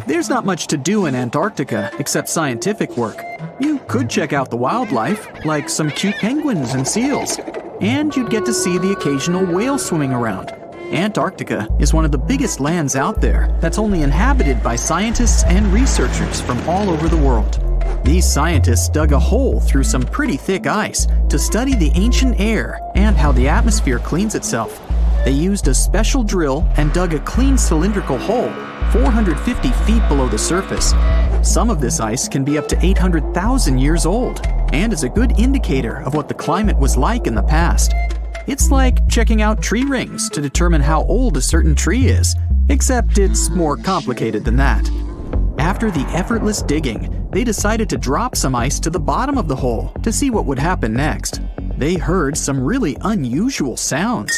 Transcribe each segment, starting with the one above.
There's not much to do in Antarctica except scientific work. You could check out the wildlife, like some cute penguins and seals. And you'd get to see the occasional whale swimming around. Antarctica is one of the biggest lands out there that's only inhabited by scientists and researchers from all over the world. These scientists dug a hole through some pretty thick ice to study the ancient air and how the atmosphere cleans itself. They used a special drill and dug a clean cylindrical hole 450 feet below the surface. Some of this ice can be up to 800,000 years old and is a good indicator of what the climate was like in the past. It's like checking out tree rings to determine how old a certain tree is, except it's more complicated than that. After the effortless digging, they decided to drop some ice to the bottom of the hole to see what would happen next. They heard some really unusual sounds.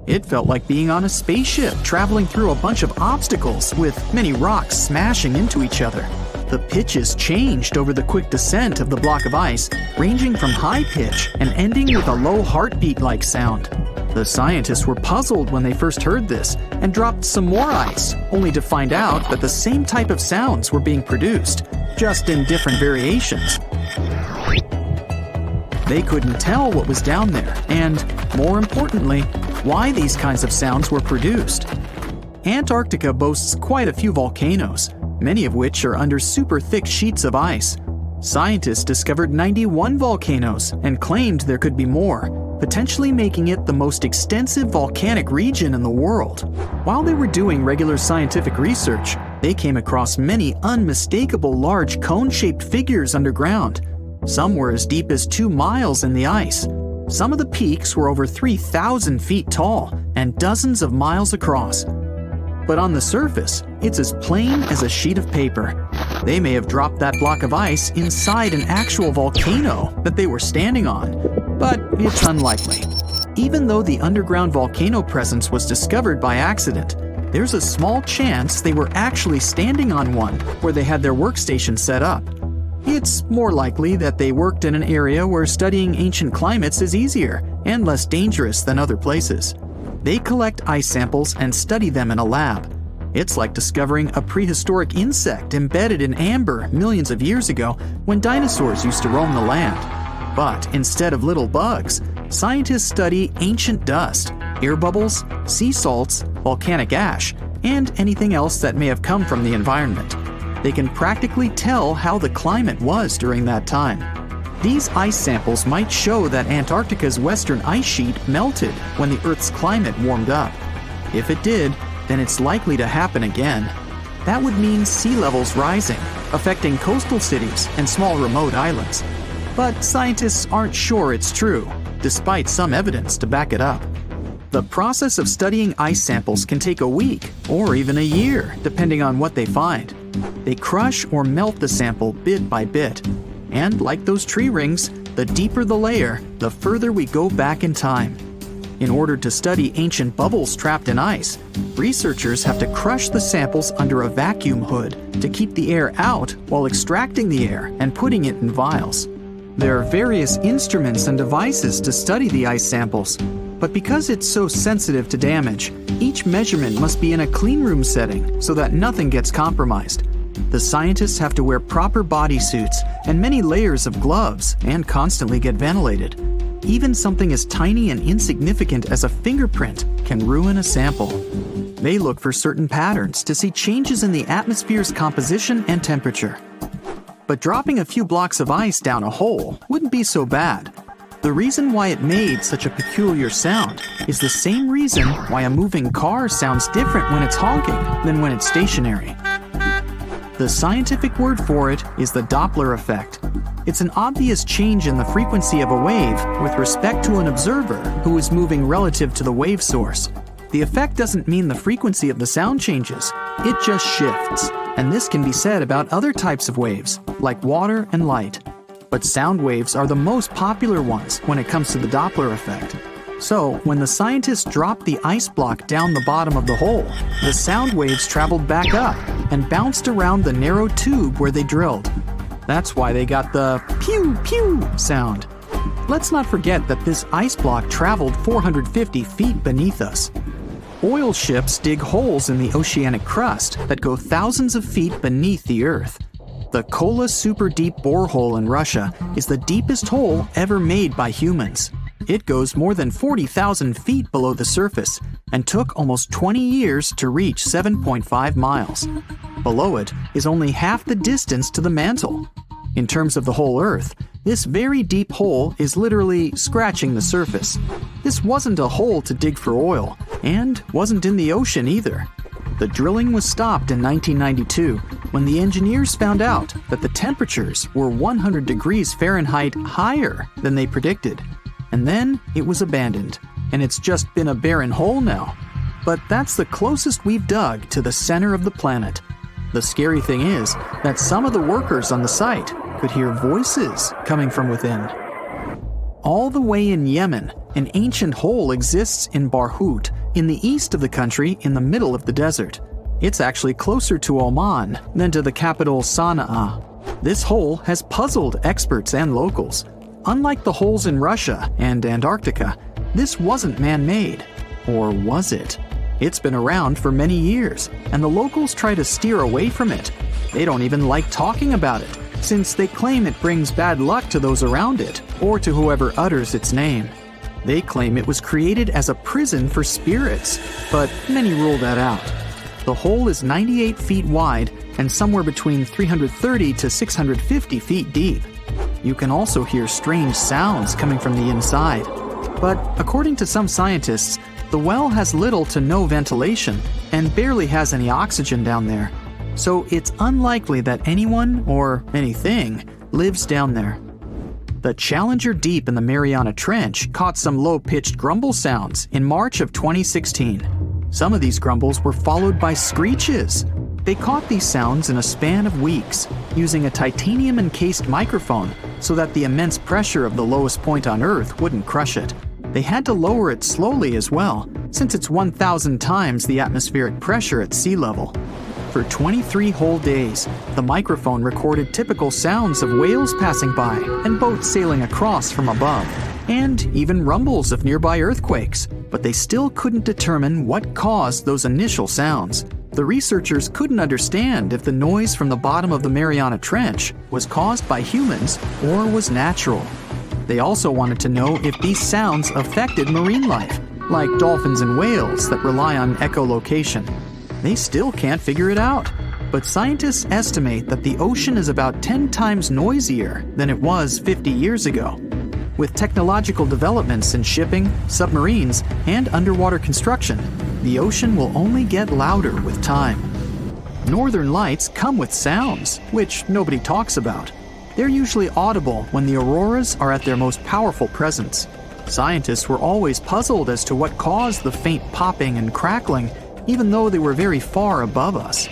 It felt like being on a spaceship traveling through a bunch of obstacles with many rocks smashing into each other. The pitches changed over the quick descent of the block of ice, ranging from high pitch and ending with a low heartbeat-like sound. The scientists were puzzled when they first heard this and dropped some more ice, only to find out that the same type of sounds were being produced, just in different variations. They couldn't tell what was down there and, more importantly, why these kinds of sounds were produced. Antarctica boasts quite a few volcanoes, many of which are under super thick sheets of ice. Scientists discovered 91 volcanoes and claimed there could be more, potentially making it the most extensive volcanic region in the world. While they were doing regular scientific research, they came across many unmistakable large cone-shaped figures underground. Some were as deep as 2 miles in the ice. Some of the peaks were over 3,000 feet tall and dozens of miles across. But on the surface, it's as plain as a sheet of paper. They may have dropped that block of ice inside an actual volcano that they were standing on, but it's unlikely. Even though the underground volcano presence was discovered by accident, there's a small chance they were actually standing on one where they had their workstation set up. It's more likely that they worked in an area where studying ancient climates is easier and less dangerous than other places. They collect ice samples and study them in a lab. It's like discovering a prehistoric insect embedded in amber millions of years ago when dinosaurs used to roam the land. But instead of little bugs, scientists study ancient dust, air bubbles, sea salts, volcanic ash, and anything else that may have come from the environment. They can practically tell how the climate was during that time. These ice samples might show that Antarctica's western ice sheet melted when the Earth's climate warmed up. If it did, then it's likely to happen again. That would mean sea levels rising, affecting coastal cities and small remote islands. But scientists aren't sure it's true, despite some evidence to back it up. The process of studying ice samples can take a week or even a year, depending on what they find. They crush or melt the sample bit by bit. And like those tree rings, the deeper the layer, the further we go back in time. In order to study ancient bubbles trapped in ice, researchers have to crush the samples under a vacuum hood to keep the air out while extracting the air and putting it in vials. There are various instruments and devices to study the ice samples, but because it's so sensitive to damage, each measurement must be in a clean room setting so that nothing gets compromised. The scientists have to wear proper bodysuits and many layers of gloves and constantly get ventilated. Even something as tiny and insignificant as a fingerprint can ruin a sample. They look for certain patterns to see changes in the atmosphere's composition and temperature. But dropping a few blocks of ice down a hole wouldn't be so bad. The reason why it made such a peculiar sound is the same reason why a moving car sounds different when it's honking than when it's stationary. The scientific word for it is the Doppler effect. It's an obvious change in the frequency of a wave with respect to an observer who is moving relative to the wave source. The effect doesn't mean the frequency of the sound changes, it just shifts. And this can be said about other types of waves, like water and light. But sound waves are the most popular ones when it comes to the Doppler effect. So, when the scientists dropped the ice block down the bottom of the hole, the sound waves traveled back up and bounced around the narrow tube where they drilled. That's why they got the pew pew sound. Let's not forget that this ice block traveled 450 feet beneath us. Oil ships dig holes in the oceanic crust that go thousands of feet beneath the Earth. The Kola Super Deep borehole in Russia is the deepest hole ever made by humans. It goes more than 40,000 feet below the surface and took almost 20 years to reach 7.5 miles. Below it is only half the distance to the mantle. In terms of the whole Earth, this very deep hole is literally scratching the surface. This wasn't a hole to dig for oil, and wasn't in the ocean either. The drilling was stopped in 1992 when the engineers found out that the temperatures were 100 degrees Fahrenheit higher than they predicted. And then it was abandoned, and it's just been a barren hole now. But that's the closest we've dug to the center of the planet. The scary thing is that some of the workers on the site could hear voices coming from within. All the way in Yemen, an ancient hole exists in Barhout, in the east of the country in the middle of the desert. It's actually closer to Oman than to the capital Sana'a. This hole has puzzled experts and locals. Unlike the holes in Russia and Antarctica, this wasn't man-made. Or was it? It's been around for many years, and the locals try to steer away from it. They don't even like talking about it, since they claim it brings bad luck to those around it, or to whoever utters its name. They claim it was created as a prison for spirits, but many rule that out. The hole is 98 feet wide and somewhere between 330 to 650 feet deep. You can also hear strange sounds coming from the inside. But according to some scientists, the well has little to no ventilation and barely has any oxygen down there. So it's unlikely that anyone or anything lives down there. The Challenger Deep in the Mariana Trench caught some low-pitched grumble sounds in March of 2016. Some of these grumbles were followed by screeches. They caught these sounds in a span of weeks, using a titanium-encased microphone so that the immense pressure of the lowest point on Earth wouldn't crush it. They had to lower it slowly as well, since it's 1,000 times the atmospheric pressure at sea level. For 23 whole days, the microphone recorded typical sounds of whales passing by and boats sailing across from above, and even rumbles of nearby earthquakes, but they still couldn't determine what caused those initial sounds. The researchers couldn't understand if the noise from the bottom of the Mariana Trench was caused by humans or was natural. They also wanted to know if these sounds affected marine life, like dolphins and whales that rely on echolocation. They still can't figure it out, but scientists estimate that the ocean is about 10 times noisier than it was 50 years ago. With technological developments in shipping, submarines, and underwater construction, the ocean will only get louder with time. Northern lights come with sounds, which nobody talks about. They're usually audible when the auroras are at their most powerful presence. Scientists were always puzzled as to what caused the faint popping and crackling, even though they were very far above us.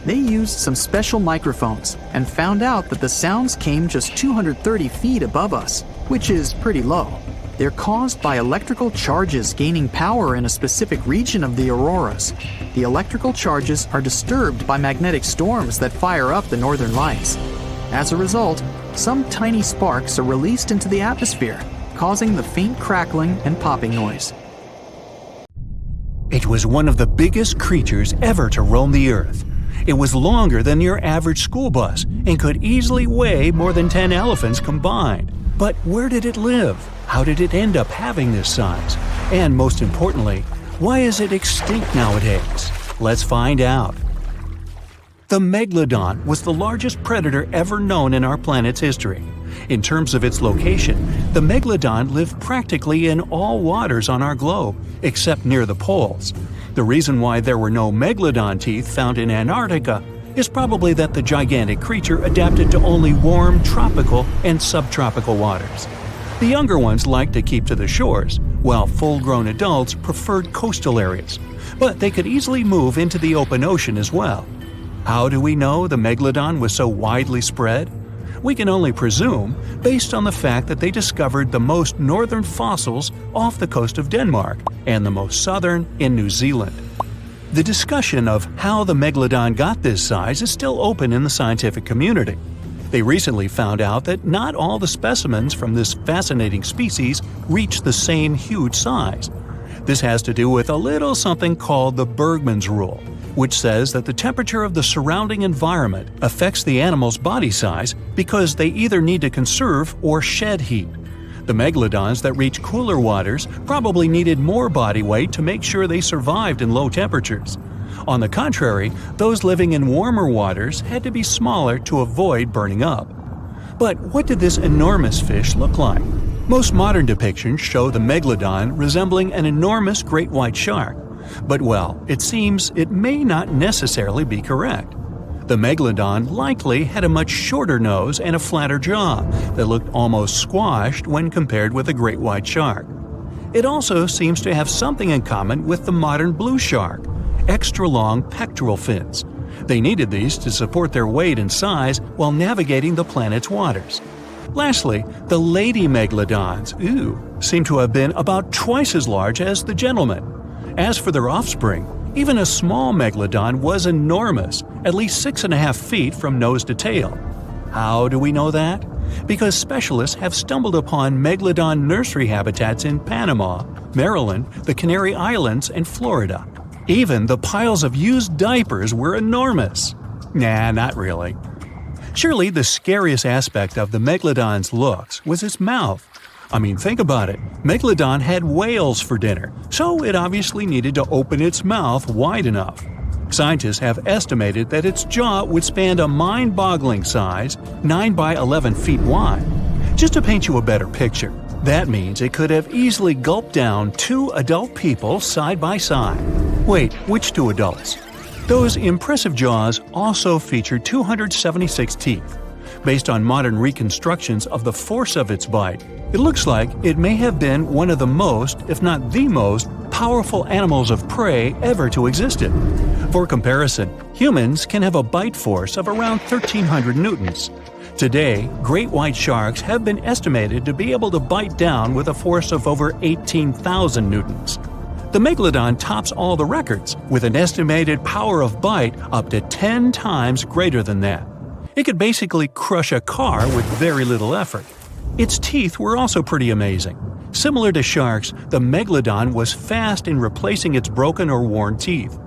They used some special microphones and found out that the sounds came just 230 feet above us, which is pretty low. They're caused by electrical charges gaining power in a specific region of the auroras. The electrical charges are disturbed by magnetic storms that fire up the northern lights. As a result, some tiny sparks are released into the atmosphere, causing the faint crackling and popping noise. It was one of the biggest creatures ever to roam the Earth. It was longer than your average school bus and could easily weigh more than 10 elephants combined. But where did it live? How did it end up having this size? And most importantly, why is it extinct nowadays? Let's find out. The Megalodon was the largest predator ever known in our planet's history. In terms of its location, the Megalodon lived practically in all waters on our globe, except near the poles. The reason why there were no Megalodon teeth found in Antarctica is probably that the gigantic creature adapted to only warm tropical and subtropical waters. The younger ones liked to keep to the shores, while full-grown adults preferred coastal areas, but they could easily move into the open ocean as well. How do we know the Megalodon was so widely spread? We can only presume, based on the fact that they discovered the most northern fossils off the coast of Denmark and the most southern in New Zealand. The discussion of how the Megalodon got this size is still open in the scientific community. They recently found out that not all the specimens from this fascinating species reach the same huge size. This has to do with a little something called the Bergmann's Rule, which says that the temperature of the surrounding environment affects the animal's body size because they either need to conserve or shed heat. The megalodons that reach cooler waters probably needed more body weight to make sure they survived in low temperatures. On the contrary, those living in warmer waters had to be smaller to avoid burning up. But what did this enormous fish look like? Most modern depictions show the megalodon resembling an enormous great white shark. But well, it seems it may not necessarily be correct. The megalodon likely had a much shorter nose and a flatter jaw that looked almost squashed when compared with a great white shark. It also seems to have something in common with the modern blue shark: extra-long pectoral fins. They needed these to support their weight and size while navigating the planet's waters. Lastly, the lady megalodons, seem to have been about twice as large as the gentlemen. As for their offspring, even a small megalodon was enormous, at least 6.5 feet from nose to tail. How do we know that? Because specialists have stumbled upon megalodon nursery habitats in Panama, Maryland, the Canary Islands, and Florida. Even the piles of used diapers were enormous. Nah, not really. Surely the scariest aspect of the megalodon's looks was its mouth. I mean, think about it. Megalodon had whales for dinner, so it obviously needed to open its mouth wide enough. Scientists have estimated that its jaw would span a mind-boggling size, 9 by 11 feet wide. Just to paint you a better picture, that means it could have easily gulped down 2 adult people side by side. Wait, which 2 adults? Those impressive jaws also feature 276 teeth. Based on modern reconstructions of the force of its bite, it looks like it may have been one of the most, if not the most, powerful animals of prey ever to exist. For comparison, humans can have a bite force of around 1,300 newtons. Today, great white sharks have been estimated to be able to bite down with a force of over 18,000 newtons. The megalodon tops all the records, with an estimated power of bite up to 10 times greater than that. It could basically crush a car with very little effort. Its teeth were also pretty amazing. Similar to sharks, the megalodon was fast in replacing its broken or worn teeth.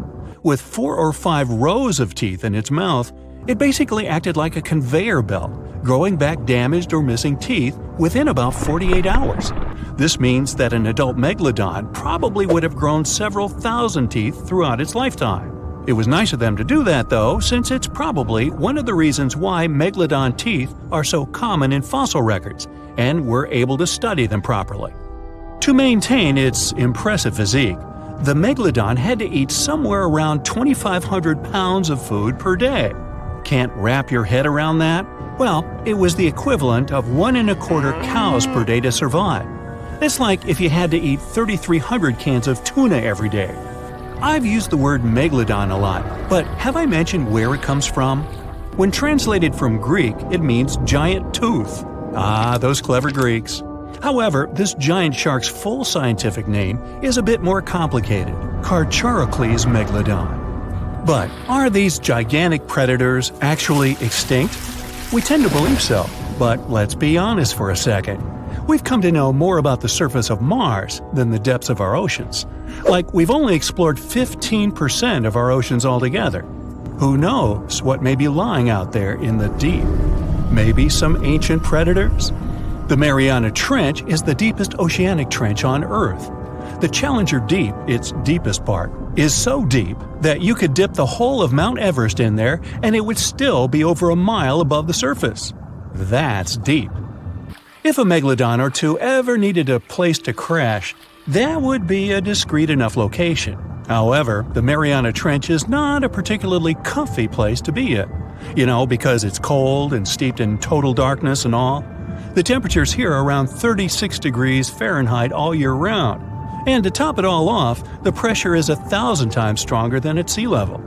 With 4 or 5 rows of teeth in its mouth, it basically acted like a conveyor belt, growing back damaged or missing teeth within about 48 hours. This means that an adult megalodon probably would have grown several thousand teeth throughout its lifetime. It was nice of them to do that, though, since it's probably one of the reasons why megalodon teeth are so common in fossil records, and we're able to study them properly. To maintain its impressive physique, the megalodon had to eat somewhere around 2,500 pounds of food per day. Can't wrap your head around that? Well, it was the equivalent of 1.25 cows per day to survive. It's like if you had to eat 3,300 cans of tuna every day. I've used the word megalodon a lot, but have I mentioned where it comes from? When translated from Greek, it means giant tooth. Ah, those clever Greeks. However, this giant shark's full scientific name is a bit more complicated: Carcharocles megalodon. But are these gigantic predators actually extinct? We tend to believe so, but let's be honest for a second. We've come to know more about the surface of Mars than the depths of our oceans. Like, we've only explored 15% of our oceans altogether. Who knows what may be lying out there in the deep? Maybe some ancient predators? The Mariana Trench is the deepest oceanic trench on Earth. The Challenger Deep, its deepest part, is so deep that you could dip the whole of Mount Everest in there and it would still be over a mile above the surface. That's deep. If a megalodon or 2 ever needed a place to crash, that would be a discreet enough location. However, the Mariana Trench is not a particularly comfy place to be in. Because it's cold and steeped in total darkness and all. The temperatures here are around 36 degrees Fahrenheit all year round. And to top it all off, the pressure is 1,000 times stronger than at sea level.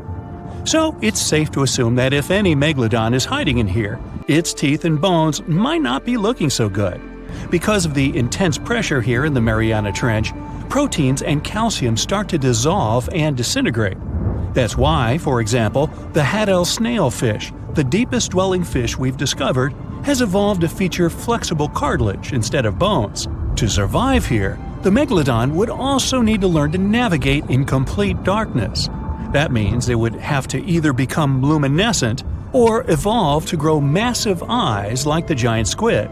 So it's safe to assume that if any megalodon is hiding in here, its teeth and bones might not be looking so good. Because of the intense pressure here in the Mariana Trench, proteins and calcium start to dissolve and disintegrate. That's why, for example, the Haddell snailfish, the deepest dwelling fish we've discovered, has evolved to feature flexible cartilage instead of bones. To survive here, The Megalodon would also need to learn to navigate in complete darkness. That means they would have to either become luminescent or evolve to grow massive eyes like the giant squid.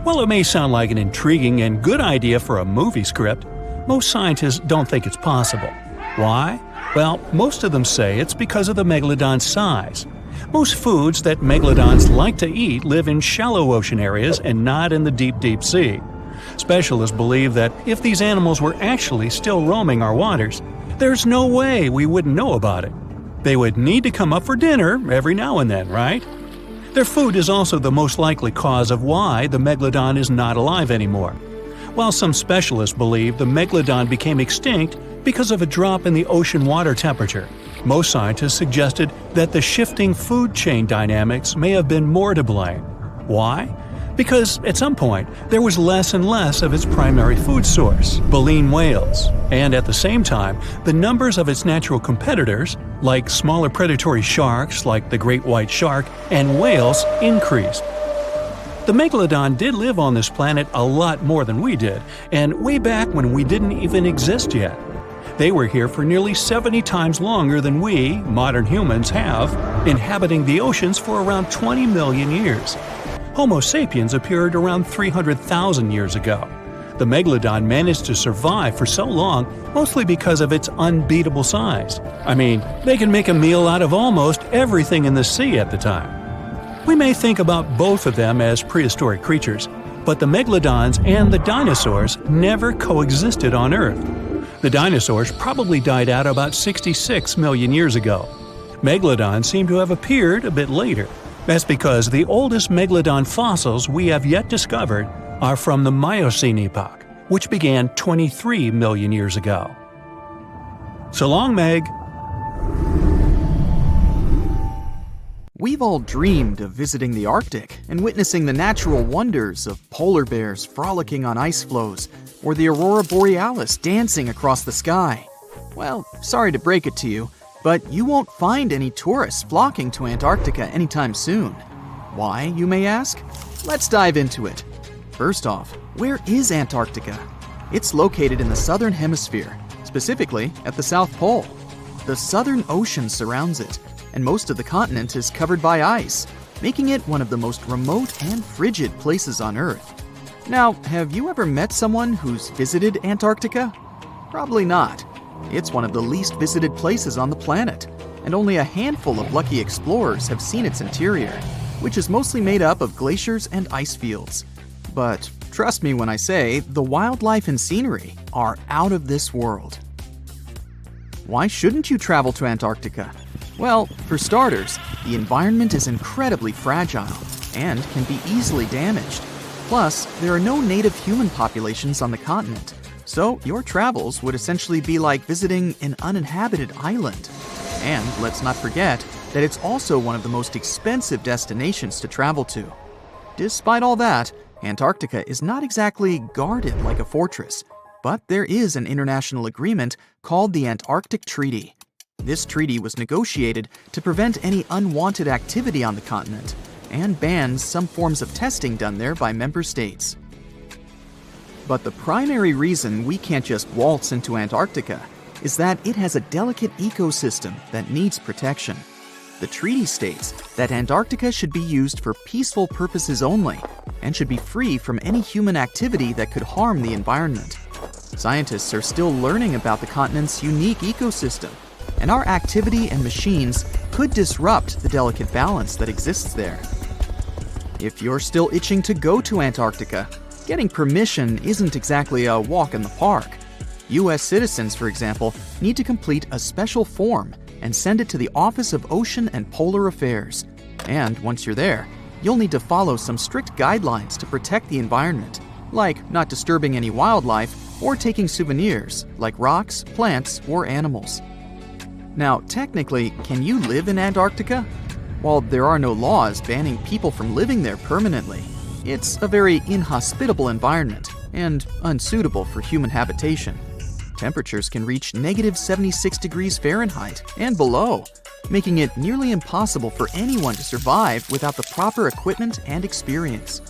While it may sound like an intriguing and good idea for a movie script, most scientists don't think it's possible. Why? Well, most of them say it's because of the megalodon's size. Most foods that megalodons like to eat live in shallow ocean areas and not in the deep sea. Specialists believe that if these animals were actually still roaming our waters, there's no way we wouldn't know about it. They would need to come up for dinner every now and then, right? Their food is also the most likely cause of why the megalodon is not alive anymore. While some specialists believe the megalodon became extinct because of a drop in the ocean water temperature, most scientists suggested that the shifting food chain dynamics may have been more to blame. Why? Because at some point, there was less and less of its primary food source, baleen whales, and at the same time, the numbers of its natural competitors, like smaller predatory sharks like the great white shark and whales, increased. The megalodon did live on this planet a lot more than we did, and way back when we didn't even exist yet. They were here for nearly 70 times longer than we, modern humans, have, inhabiting the oceans for around 20 million years. Homo sapiens appeared around 300,000 years ago. The megalodon managed to survive for so long mostly because of its unbeatable size. I mean, they can make a meal out of almost everything in the sea at the time. We may think about both of them as prehistoric creatures, but the megalodons and the dinosaurs never coexisted on Earth. The dinosaurs probably died out about 66 million years ago. Megalodons seem to have appeared a bit later. That's because the oldest megalodon fossils we have yet discovered are from the Miocene epoch, which began 23 million years ago. So long, Meg. We've all dreamed of visiting the Arctic and witnessing the natural wonders of polar bears frolicking on ice floes or the aurora borealis dancing across the sky. Well, sorry to break it to you, but you won't find any tourists flocking to Antarctica anytime soon. Why, you may ask? Let's dive into it. First off, where is Antarctica? It's located in the southern hemisphere, specifically at the South Pole. The Southern Ocean surrounds it, and most of the continent is covered by ice, making it one of the most remote and frigid places on Earth. Now, have you ever met someone who's visited Antarctica? Probably not. It's one of the least visited places on the planet, and only a handful of lucky explorers have seen its interior, which is mostly made up of glaciers and ice fields. But trust me when I say the wildlife and scenery are out of this world. Why shouldn't you travel to Antarctica? Well, for starters, the environment is incredibly fragile and can be easily damaged. Plus, there are no native human populations on the continent, so your travels would essentially be like visiting an uninhabited island. And let's not forget that it's also one of the most expensive destinations to travel to. Despite all that, Antarctica is not exactly guarded like a fortress, but there is an international agreement called the Antarctic Treaty. This treaty was negotiated to prevent any unwanted activity on the continent and bans some forms of testing done there by member states. But the primary reason we can't just waltz into Antarctica is that it has a delicate ecosystem that needs protection. The treaty states that Antarctica should be used for peaceful purposes only and should be free from any human activity that could harm the environment. Scientists are still learning about the continent's unique ecosystem, and our activity and machines could disrupt the delicate balance that exists there. If you're still itching to go to Antarctica, getting permission isn't exactly a walk in the park. U.S. citizens, for example, need to complete a special form and send it to the Office of Ocean and Polar Affairs. And once you're there, you'll need to follow some strict guidelines to protect the environment, like not disturbing any wildlife or taking souvenirs like rocks, plants, or animals. Now, technically, can you live in Antarctica? While there are no laws banning people from living there permanently, it's a very inhospitable environment and unsuitable for human habitation. Temperatures can reach negative 76 degrees Fahrenheit and below, making it nearly impossible for anyone to survive without the proper equipment and experience.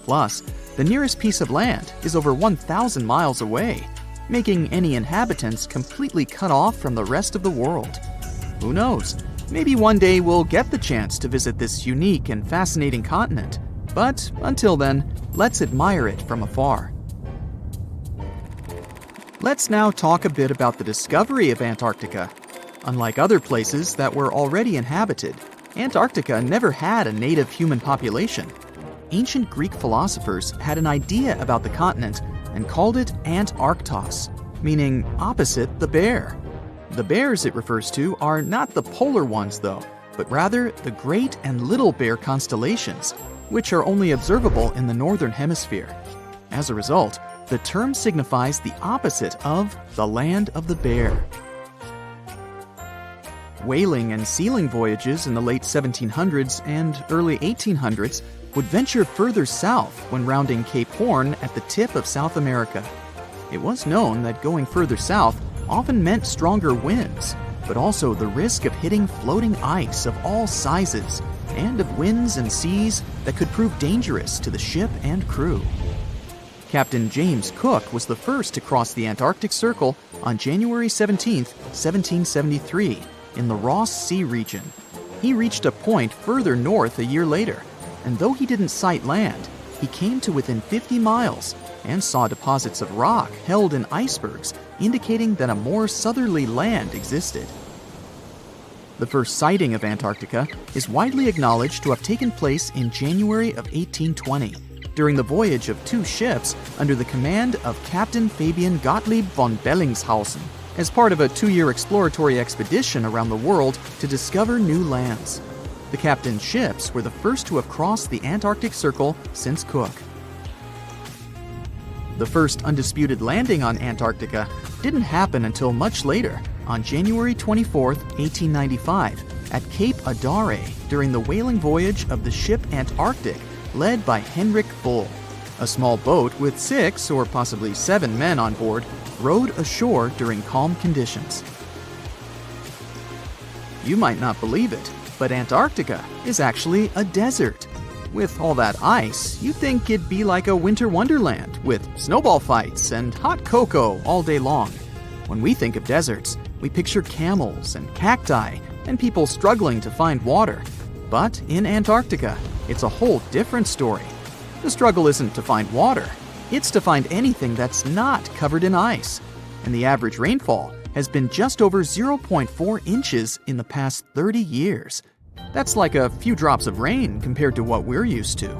Plus, The nearest piece of land is over 1,000 miles away, making any inhabitants completely cut off from the rest of the world. Who knows? Maybe one day we'll get the chance to visit this unique and fascinating continent. But until then, let's admire it from afar. Let's now talk a bit about the discovery of Antarctica. Unlike other places that were already inhabited, Antarctica never had a native human population. Ancient Greek philosophers had an idea about the continent and called it Antarctos, meaning opposite the bear. The bears it refers to are not the polar ones though, but rather the Great and Little Bear constellations, which are only observable in the northern hemisphere. As a result, the term signifies the opposite of the land of the bear. Whaling and sealing voyages in the late 1700s and early 1800s would venture further south when rounding Cape Horn at the tip of South America. It was known that going further south often meant stronger winds, but also the risk of hitting floating ice of all sizes and of winds and seas that could prove dangerous to the ship and crew. Captain James Cook was the first to cross the Antarctic Circle on January 17, 1773, in the Ross Sea region. He reached a point further north a year later, and though he didn't sight land, he came to within 50 miles and saw deposits of rock held in icebergs, indicating that a more southerly land existed. The first sighting of Antarctica is widely acknowledged to have taken place in January of 1820, during the voyage of two ships under the command of Captain Fabian Gottlieb von Bellingshausen, as part of a 2-year exploratory expedition around the world to discover new lands. The captain's ships were the first to have crossed the Antarctic Circle since Cook. The first undisputed landing on Antarctica didn't happen until much later, on January 24, 1895, at Cape Adare during the whaling voyage of the ship Antarctic, led by Henrik Bull. A small boat with 6 or possibly 7 men on board rowed ashore during calm conditions. You might not believe it, but Antarctica is actually a desert. With all that ice, you'd think it'd be like a winter wonderland with snowball fights and hot cocoa all day long. When we think of deserts, we picture camels and cacti and people struggling to find water. But in Antarctica, it's a whole different story. The struggle isn't to find water, it's to find anything that's not covered in ice. And the average rainfall has been just over 0.4 inches in the past 30 years. That's like a few drops of rain compared to what we're used to.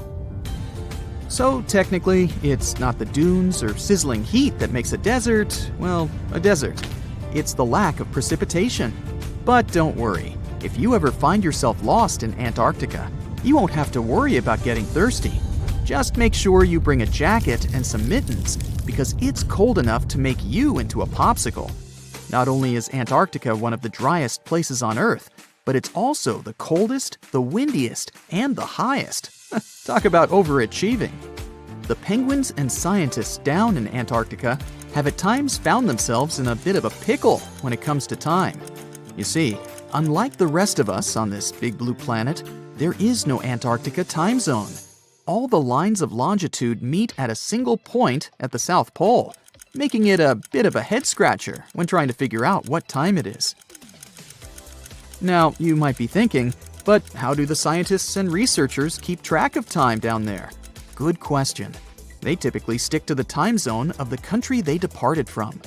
So technically, it's not the dunes or sizzling heat that makes a desert, well, a desert. It's the lack of precipitation. But don't worry, if you ever find yourself lost in Antarctica, you won't have to worry about getting thirsty. Just make sure you bring a jacket and some mittens, because it's cold enough to make you into a popsicle. Not only is Antarctica one of the driest places on Earth, but it's also the coldest, the windiest, and the highest. Talk about overachieving. The penguins and scientists down in Antarctica have at times found themselves in a bit of a pickle when it comes to time. You see, unlike the rest of us on this big blue planet, there is no Antarctica time zone. All the lines of longitude meet at a single point at the South Pole, making it a bit of a head-scratcher when trying to figure out what time it is. Now, you might be thinking, but how do the scientists and researchers keep track of time down there? Good question. They typically stick to the time zone of the country they departed from.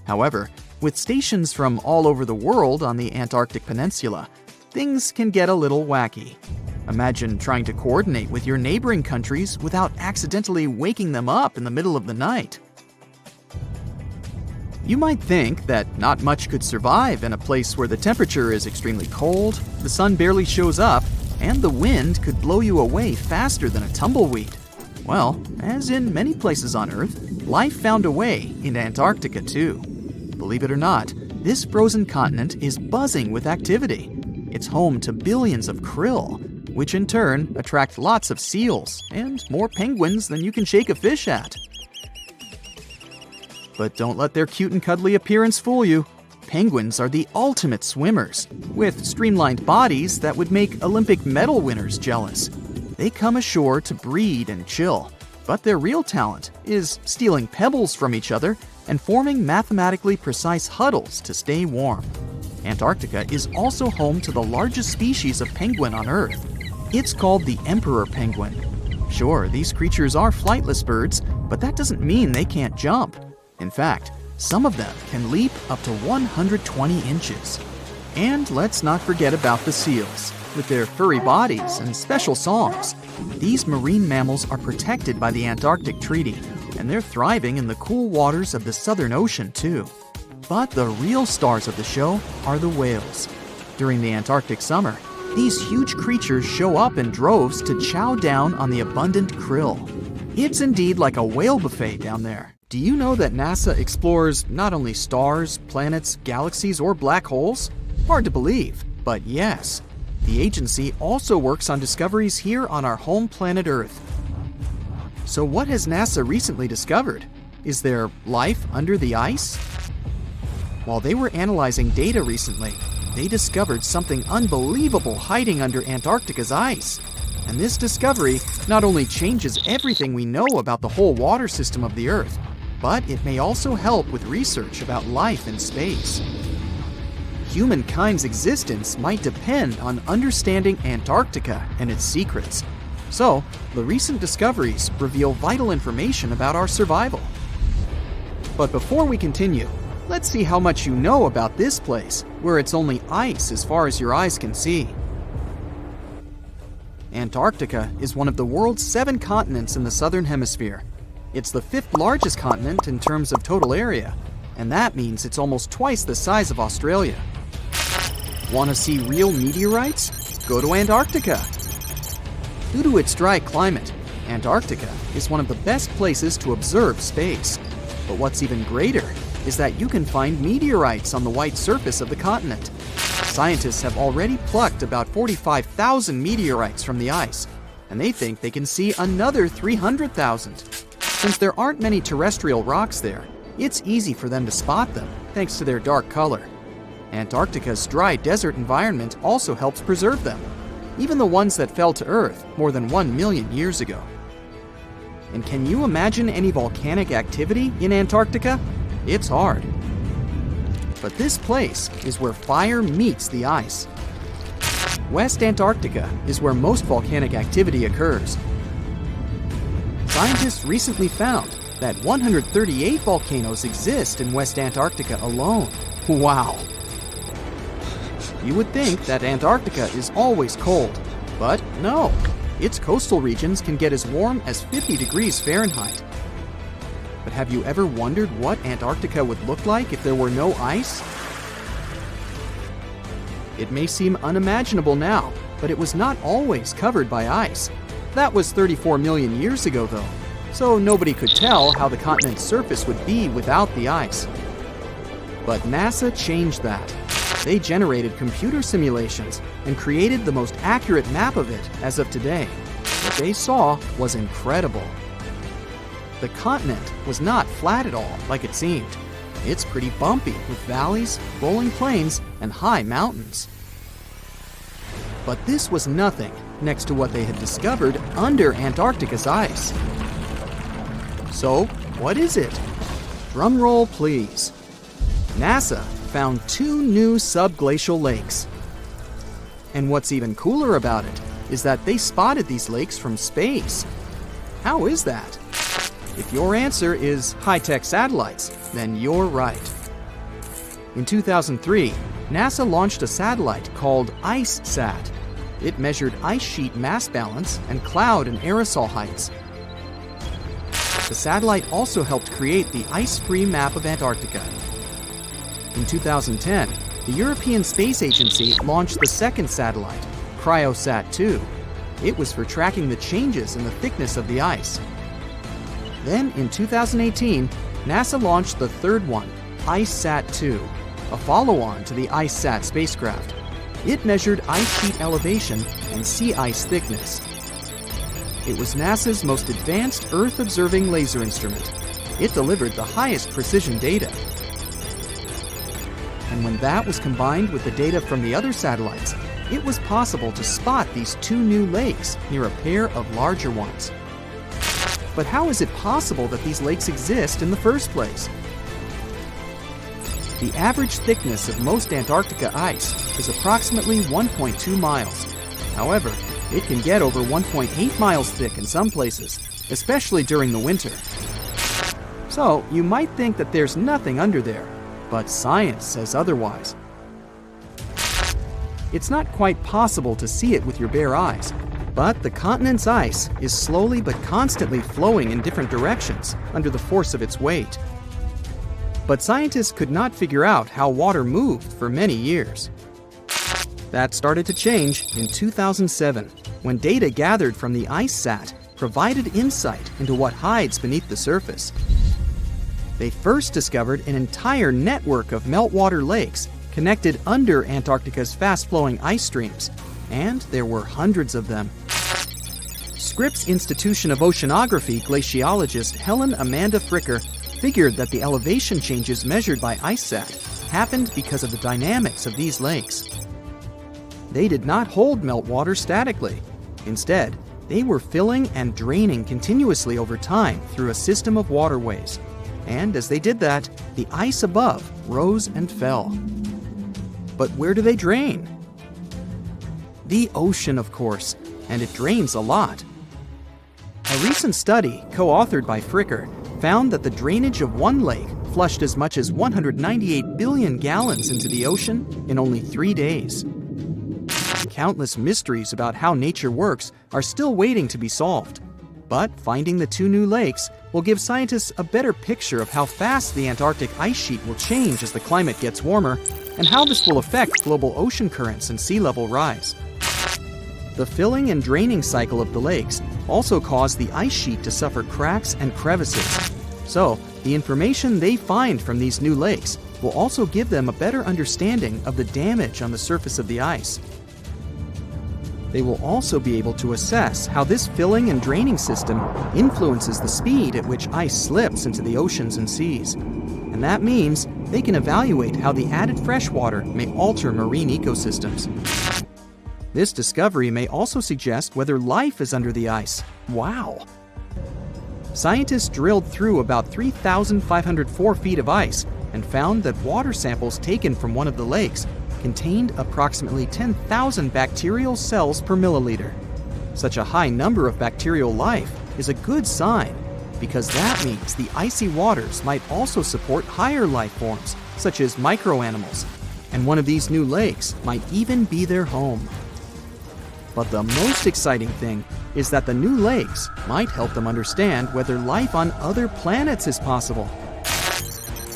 However, with stations from all over the world on the Antarctic Peninsula, things can get a little wacky. Imagine trying to coordinate with your neighboring countries without accidentally waking them up in the middle of the night. You might think that not much could survive in a place where the temperature is extremely cold, the sun barely shows up, and the wind could blow you away faster than a tumbleweed. Well, as in many places on Earth, life found a way in Antarctica too. Believe it or not, this frozen continent is buzzing with activity. It's home to billions of krill, which in turn attract lots of seals and more penguins than you can shake a fish at. But don't let their cute and cuddly appearance fool you. Penguins are the ultimate swimmers, with streamlined bodies that would make Olympic medal winners jealous. They come ashore to breed and chill, But their real talent is stealing pebbles from each other and forming mathematically precise huddles to stay warm. Antarctica is also home to the largest species of penguin on Earth. It's called the emperor penguin. Sure, these creatures are flightless birds, but that doesn't mean they can't jump. In fact, some of them can leap up to 120 inches. And let's not forget about the seals. With their furry bodies and special songs, these marine mammals are protected by the Antarctic Treaty, and they're thriving in the cool waters of the Southern Ocean too. But the real stars of the show are the whales. During the Antarctic summer, these huge creatures show up in droves to chow down on the abundant krill. It's indeed like a whale buffet down there. Do you know that NASA explores not only stars, planets, galaxies, or black holes? Hard to believe, but yes. The agency also works on discoveries here on our home planet Earth. So what has NASA recently discovered? Is there life under the ice? While they were analyzing data recently, they discovered something unbelievable hiding under Antarctica's ice. And this discovery not only changes everything we know about the whole water system of the Earth, but it may also help with research about life in space. Humankind's existence might depend on understanding Antarctica and its secrets. So, the recent discoveries reveal vital information about our survival. But before we continue, let's see how much you know about this place, where it's only ice as far as your eyes can see. Antarctica is one of the world's 7 continents in the southern hemisphere. It's the 5th largest continent in terms of total area, and that means it's almost twice the size of Australia. Want to see real meteorites? Go to Antarctica. Due to its dry climate, Antarctica is one of the best places to observe space. But what's even greater is that you can find meteorites on the white surface of the continent. Scientists have already plucked about 45,000 meteorites from the ice, and they think they can see another 300,000. Since there aren't many terrestrial rocks there, it's easy for them to spot them, thanks to their dark color. Antarctica's dry desert environment also helps preserve them, even the ones that fell to Earth more than 1 million years ago. And can you imagine any volcanic activity in Antarctica? It's hard. But this place is where fire meets the ice. West Antarctica is where most volcanic activity occurs. Scientists recently found that 138 volcanoes exist in West Antarctica alone. Wow! You would think that Antarctica is always cold, but no. Its coastal regions can get as warm as 50 degrees Fahrenheit. But have you ever wondered what Antarctica would look like if there were no ice? It may seem unimaginable now, but it was not always covered by ice. That was 34 million years ago, though, so nobody could tell how the continent's surface would be without the ice. But NASA changed that. They generated computer simulations and created the most accurate map of it as of today. What they saw was incredible. The continent was not flat at all, like it seemed. It's pretty bumpy, with valleys, rolling plains, and high mountains. But this was nothing next to what they had discovered under Antarctica's ice. So, what is it? Drum roll, please. NASA found 2 new subglacial lakes. And what's even cooler about it is that they spotted these lakes from space. How is that? If your answer is high-tech satellites, then you're right. In 2003, NASA launched a satellite called IceSat. It measured ice sheet mass balance and cloud and aerosol heights. The satellite also helped create the ice-free map of Antarctica. In 2010, the European Space Agency launched the second satellite, Cryosat-2. It was for tracking the changes in the thickness of the ice. Then, in 2018, NASA launched the third one, IceSat-2, a follow-on to the IceSat spacecraft. It measured ice sheet elevation and sea ice thickness. It was NASA's most advanced Earth-observing laser instrument. It delivered the highest precision data. And when that was combined with the data from the other satellites, it was possible to spot these 2 new lakes near a pair of larger ones. But how is it possible that these lakes exist in the first place? The average thickness of most Antarctica ice is approximately 1.2 miles. However, it can get over 1.8 miles thick in some places, especially during the winter. So, you might think that there's nothing under there, but science says otherwise. It's not quite possible to see it with your bare eyes, but the continent's ice is slowly but constantly flowing in different directions under the force of its weight. But scientists could not figure out how water moved for many years. That started to change in 2007, when data gathered from the IceSat provided insight into what hides beneath the surface. They first discovered an entire network of meltwater lakes connected under Antarctica's fast-flowing ice streams, and there were hundreds of them. Scripps Institution of Oceanography glaciologist Helen Amanda Fricker figured that the elevation changes measured by IceSat happened because of the dynamics of these lakes. They did not hold meltwater statically. Instead, they were filling and draining continuously over time through a system of waterways. And as they did that, the ice above rose and fell. But where do they drain? The ocean, of course, and it drains a lot. A recent study, co-authored by Fricker, found that the drainage of one lake flushed as much as 198 billion gallons into the ocean in only 3 days. Countless mysteries about how nature works are still waiting to be solved. But finding the 2 new lakes will give scientists a better picture of how fast the Antarctic ice sheet will change as the climate gets warmer, and how this will affect global ocean currents and sea level rise. The filling and draining cycle of the lakes also cause the ice sheet to suffer cracks and crevices. So, the information they find from these new lakes will also give them a better understanding of the damage on the surface of the ice. They will also be able to assess how this filling and draining system influences the speed at which ice slips into the oceans and seas. And that means they can evaluate how the added fresh water may alter marine ecosystems. This discovery may also suggest whether life is under the ice. Wow! Scientists drilled through about 3,504 feet of ice and found that water samples taken from one of the lakes contained approximately 10,000 bacterial cells per milliliter. Such a high number of bacterial life is a good sign, because that means the icy waters might also support higher life forms, such as microanimals, and one of these new lakes might even be their home. But the most exciting thing is that the new lakes might help them understand whether life on other planets is possible.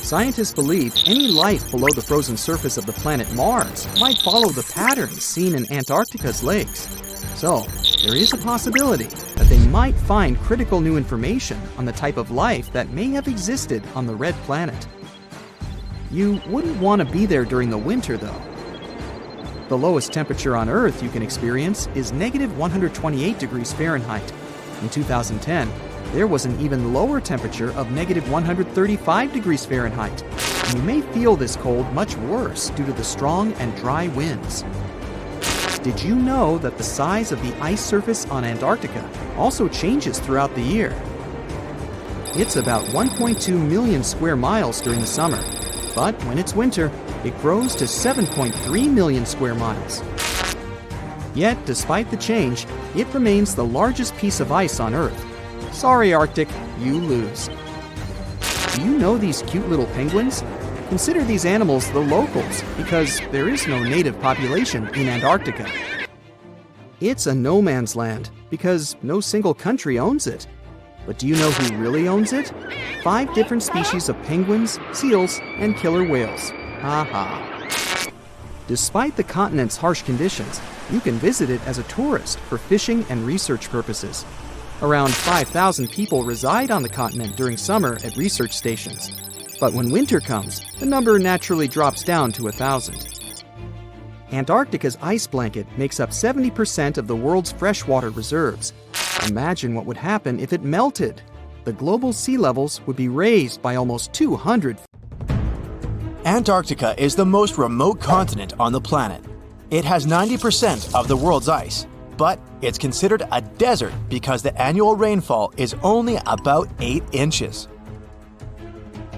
Scientists believe any life below the frozen surface of the planet Mars might follow the patterns seen in Antarctica's lakes. So, there is a possibility that they might find critical new information on the type of life that may have existed on the red planet. You wouldn't want to be there during the winter, though. The lowest temperature on Earth you can experience is negative 128 degrees Fahrenheit. In 2010, there was an even lower temperature of negative 135 degrees Fahrenheit. And you may feel this cold much worse due to the strong and dry winds. Did you know that the size of the ice surface on Antarctica also changes throughout the year? It's about 1.2 million square miles during the summer, but when it's winter, it grows to 7.3 million square miles. Yet, despite the change, it remains the largest piece of ice on Earth. Sorry, Arctic, you lose. Do you know these cute little penguins? Consider these animals the locals, because there is no native population in Antarctica. It's a no man's land, because no single country owns it. But do you know who really owns it? 5 different species of penguins, seals, and killer whales. Ha. Despite the continent's harsh conditions, you can visit it as a tourist for fishing and research purposes. Around 5,000 people reside on the continent during summer at research stations. But when winter comes, the number naturally drops down to 1,000. Antarctica's ice blanket makes up 70% of the world's freshwater reserves. Imagine what would happen if it melted. The global sea levels would be raised by almost 200. Antarctica is the most remote continent on the planet. It has 90% of the world's ice. but it's considered a desert because the annual rainfall is only about 8 inches.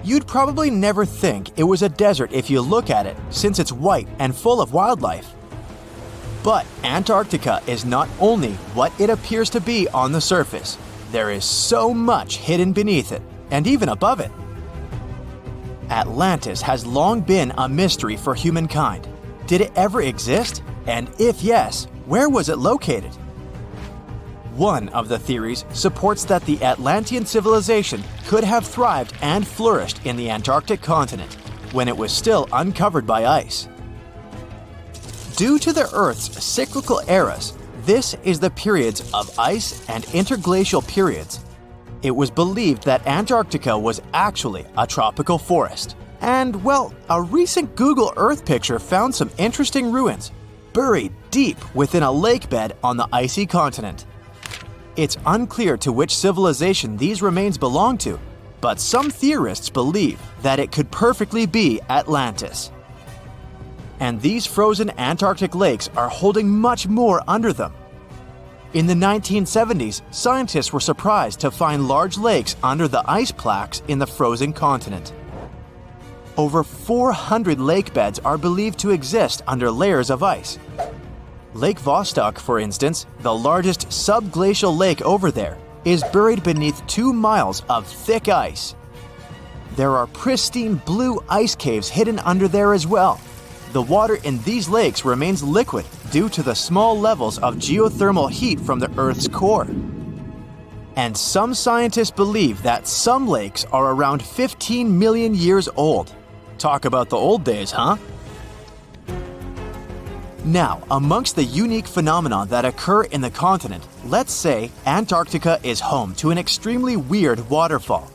You'd probably never think it was a desert if you look at it, since it's white and full of wildlife. But Antarctica is not only what it appears to be on the surface. There is so much hidden beneath it, and even above it. Atlantis has long been a mystery for humankind. Did it ever exist? And if yes, where was it located? One of the theories supports that the Atlantean civilization could have thrived and flourished in the Antarctic continent when it was still uncovered by ice. Due to the Earth's cyclical eras, this is the periods of ice and interglacial periods. It was believed that Antarctica was actually a tropical forest. And, well, a recent Google Earth picture found some interesting ruins, buried deep within a lake bed on the icy continent. It's unclear to which civilization these remains belong to, but some theorists believe that it could perfectly be Atlantis. And these frozen Antarctic lakes are holding much more under them. In the 1970s, scientists were surprised to find large lakes under the ice plaques in the frozen continent. Over 400 lake beds are believed to exist under layers of ice. Lake Vostok, for instance, the largest subglacial lake over there, is buried beneath 2 miles of thick ice. There are pristine blue ice caves hidden under there as well. The water in these lakes remains liquid due to the small levels of geothermal heat from the Earth's core. And some scientists believe that some lakes are around 15 million years old. Talk about the old days, huh? Now, amongst the unique phenomena that occur in the continent, let's say Antarctica is home to an extremely weird waterfall.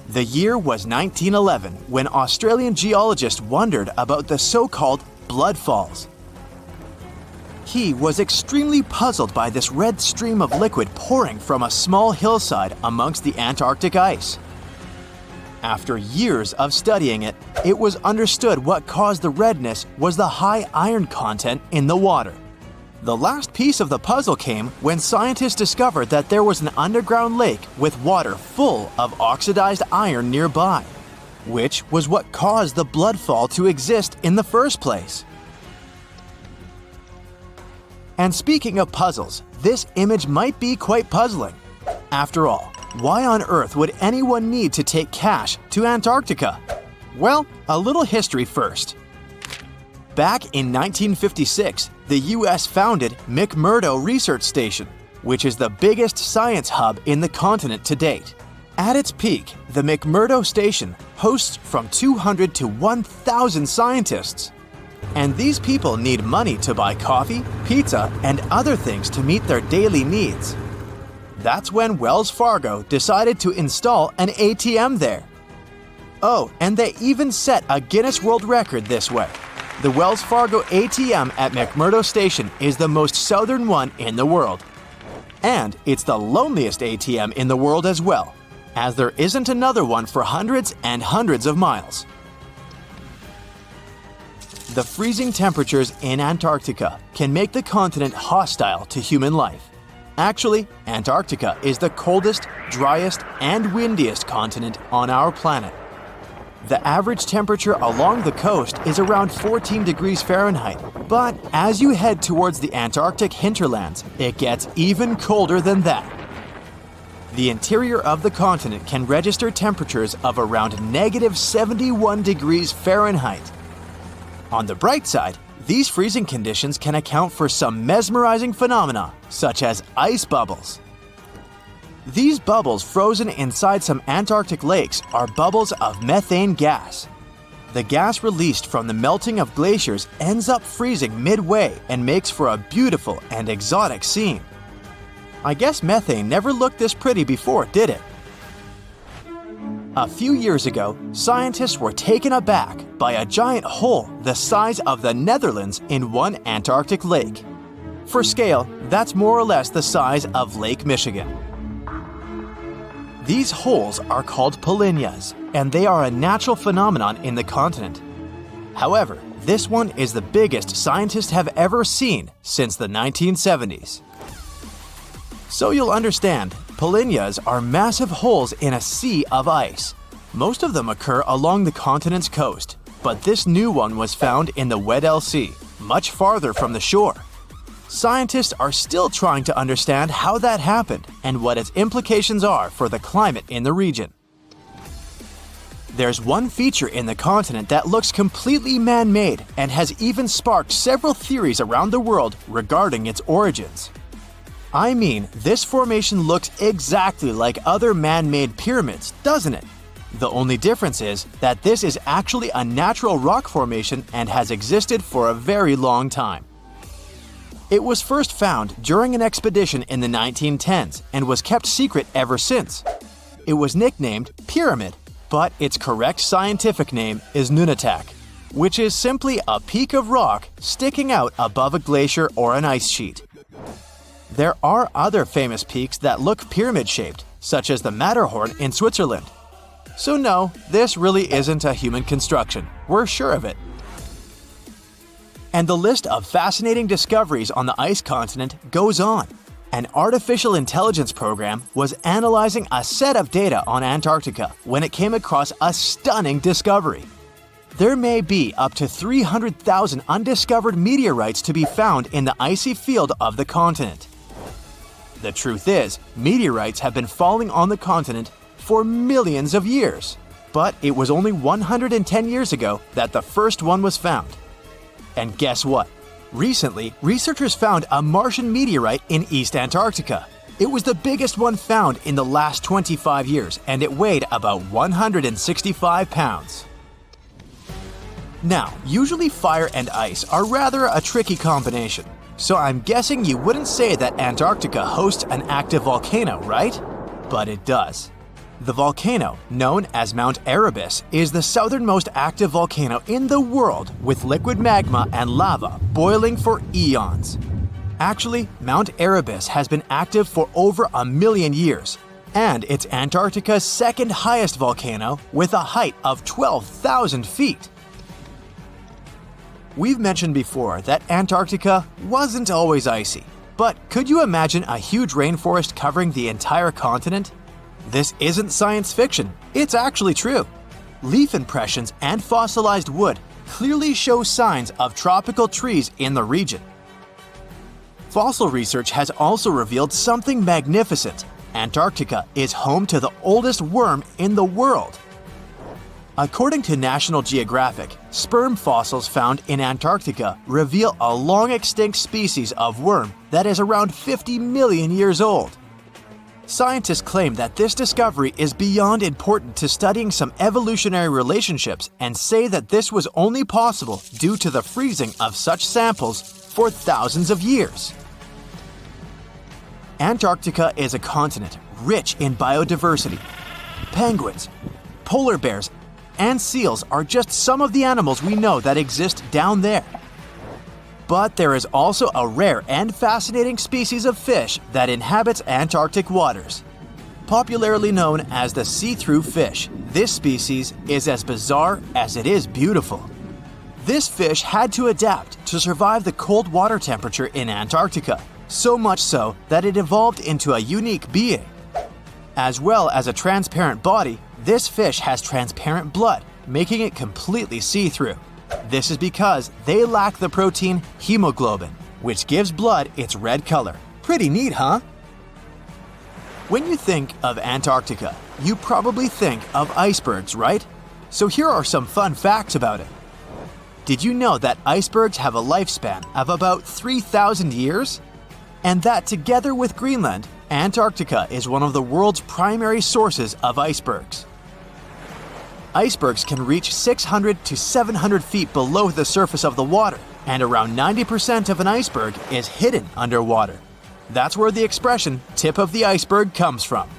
The year was 1911 when Australian geologists wondered about the so-called blood falls. He was extremely puzzled by this red stream of liquid pouring from a small hillside amongst the Antarctic ice. After years of studying it, it was understood what caused the redness was the high iron content in the water. The last piece of the puzzle came when scientists discovered that there was an underground lake with water full of oxidized iron nearby, which was what caused the blood fall to exist in the first place. And speaking of puzzles, this image might be quite puzzling. After all, why on earth would anyone need to take cash to Antarctica? Well, a little history first. Back in 1956, the US founded McMurdo Research Station, which is the biggest science hub in the continent to date. At its peak, the McMurdo Station hosts from 200 to 1,000 scientists. And these people need money to buy coffee, pizza, and other things to meet their daily needs. That's when Wells Fargo decided to install an ATM there. Oh, and they even set a Guinness World Record this way. The Wells Fargo ATM at McMurdo Station is the most southern one in the world. And it's the loneliest ATM in the world as well, as there isn't another one for hundreds and hundreds of miles. The freezing temperatures in Antarctica can make the continent hostile to human life. Actually, Antarctica is the coldest, driest, and windiest continent on our planet. The average temperature along the coast is around 14 degrees Fahrenheit, but as you head towards the Antarctic hinterlands, it gets even colder than that. The interior of the continent can register temperatures of around -71 degrees Fahrenheit. On the bright side, these freezing conditions can account for some mesmerizing phenomena, such as ice bubbles. These bubbles frozen inside some Antarctic lakes are bubbles of methane gas. The gas released from the melting of glaciers ends up freezing midway and makes for a beautiful and exotic scene. I guess methane never looked this pretty before, did it? A few years ago, scientists were taken aback by a giant hole the size of the Netherlands in one Antarctic lake. For scale, that's more or less the size of Lake Michigan. These holes are called polynyas, and they are a natural phenomenon in the continent. However, this one is the biggest scientists have ever seen since the 1970s. So you'll understand, polynyas are massive holes in a sea of ice. Most of them occur along the continent's coast, but this new one was found in the Weddell Sea, much farther from the shore. Scientists are still trying to understand how that happened and what its implications are for the climate in the region. There's one feature in the continent that looks completely man-made and has even sparked several theories around the world regarding its origins. I mean, this formation looks exactly like other man-made pyramids, doesn't it? The only difference is that this is actually a natural rock formation and has existed for a very long time. It was first found during an expedition in the 1910s and was kept secret ever since. It was nicknamed Pyramid, but its correct scientific name is Nunatak, which is simply a peak of rock sticking out above a glacier or an ice sheet. There are other famous peaks that look pyramid-shaped, such as the Matterhorn in Switzerland. So no, this really isn't a human construction, we're sure of it. And the list of fascinating discoveries on the ice continent goes on. An artificial intelligence program was analyzing a set of data on Antarctica when it came across a stunning discovery. There may be up to 300,000 undiscovered meteorites to be found in the icy field of the continent. The truth is, meteorites have been falling on the continent for millions of years, but it was only 110 years ago that the first one was found. And guess what? Recently, researchers found a Martian meteorite in East Antarctica. It was the biggest one found in the last 25 years, and it weighed about 165 pounds. Now, usually fire and ice are rather a tricky combination, so I'm guessing you wouldn't say that Antarctica hosts an active volcano, right? But it does. The volcano, known as Mount Erebus, is the southernmost active volcano in the world with liquid magma and lava boiling for eons. Actually, Mount Erebus has been active for over 1 million years, and it's Antarctica's second highest volcano with a height of 12,000 feet. We've mentioned before that Antarctica wasn't always icy, but could you imagine a huge rainforest covering the entire continent? This isn't science fiction, it's actually true. Leaf impressions and fossilized wood clearly show signs of tropical trees in the region. Fossil research has also revealed something magnificent. Antarctica is home to the oldest worm in the world. According to National Geographic, sperm fossils found in Antarctica reveal a long-extinct species of worm that is around 50 million years old. Scientists claim that this discovery is beyond important to studying some evolutionary relationships and say that this was only possible due to the freezing of such samples for thousands of years. Antarctica is a continent rich in biodiversity. Penguins, polar bears, and seals are just some of the animals we know that exist down there. But there is also a rare and fascinating species of fish that inhabits Antarctic waters. Popularly known as the see-through fish, this species is as bizarre as it is beautiful. This fish had to adapt to survive the cold water temperature in Antarctica, so much so that it evolved into a unique being. As well as a transparent body, this fish has transparent blood, making it completely see-through. This is because they lack the protein hemoglobin, which gives blood its red color. Pretty neat, huh? When you think of Antarctica, you probably think of icebergs, right? So here are some fun facts about it. Did you know that icebergs have a lifespan of about 3,000 years? And that together with Greenland, Antarctica is one of the world's primary sources of icebergs. Icebergs can reach 600 to 700 feet below the surface of the water, and around 90% of an iceberg is hidden underwater. That's where the expression "tip of the iceberg" comes from.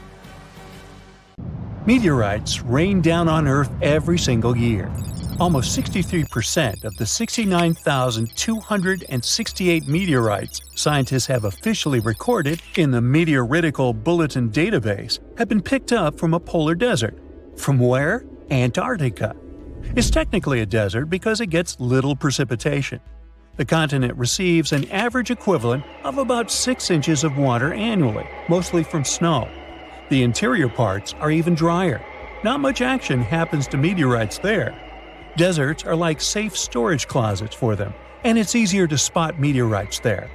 Meteorites rain down on Earth every single year. Almost 63% of the 69,268 meteorites scientists have officially recorded in the Meteoritical Bulletin database have been picked up from a polar desert. From where? Antarctica. It's technically a desert because it gets little precipitation. The continent receives an average equivalent of about 6 inches of water annually, mostly from snow. The interior parts are even drier. Not much action happens to meteorites there. Deserts are like safe storage closets for them, and it's easier to spot meteorites there.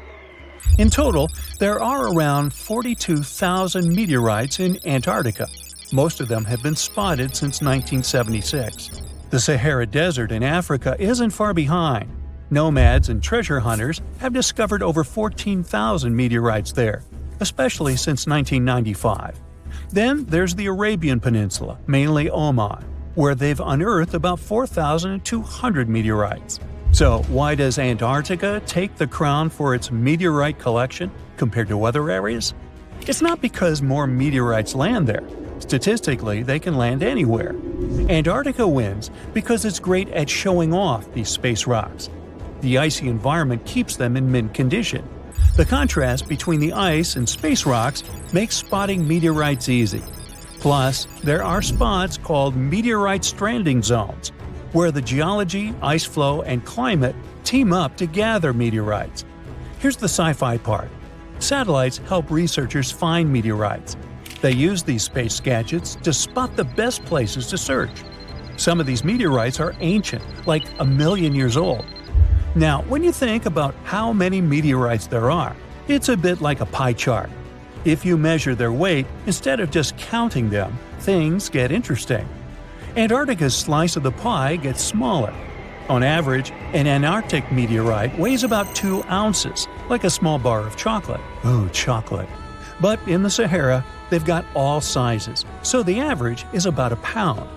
In total, there are around 42,000 meteorites in Antarctica. Most of them have been spotted since 1976. The Sahara Desert in Africa isn't far behind. Nomads and treasure hunters have discovered over 14,000 meteorites there, especially since 1995. Then there's the Arabian Peninsula, mainly Oman, where they've unearthed about 4,200 meteorites. So why does Antarctica take the crown for its meteorite collection compared to other areas? It's not because more meteorites land there. Statistically, they can land anywhere. Antarctica wins because it's great at showing off these space rocks. The icy environment keeps them in mint condition. The contrast between the ice and space rocks makes spotting meteorites easy. Plus, there are spots called meteorite stranding zones, where the geology, ice flow, and climate team up to gather meteorites. Here's the sci-fi part. Satellites help researchers find meteorites. They use these space gadgets to spot the best places to search. Some of these meteorites are ancient, like 1 million years old. Now, when you think about how many meteorites there are, it's a bit like a pie chart. If you measure their weight instead of just counting them, things get interesting. Antarctica's slice of the pie gets smaller. On average, an Antarctic meteorite weighs about 2 ounces, like a small bar of chocolate. Ooh, chocolate. But in the Sahara, they've got all sizes, so the average is about a pound.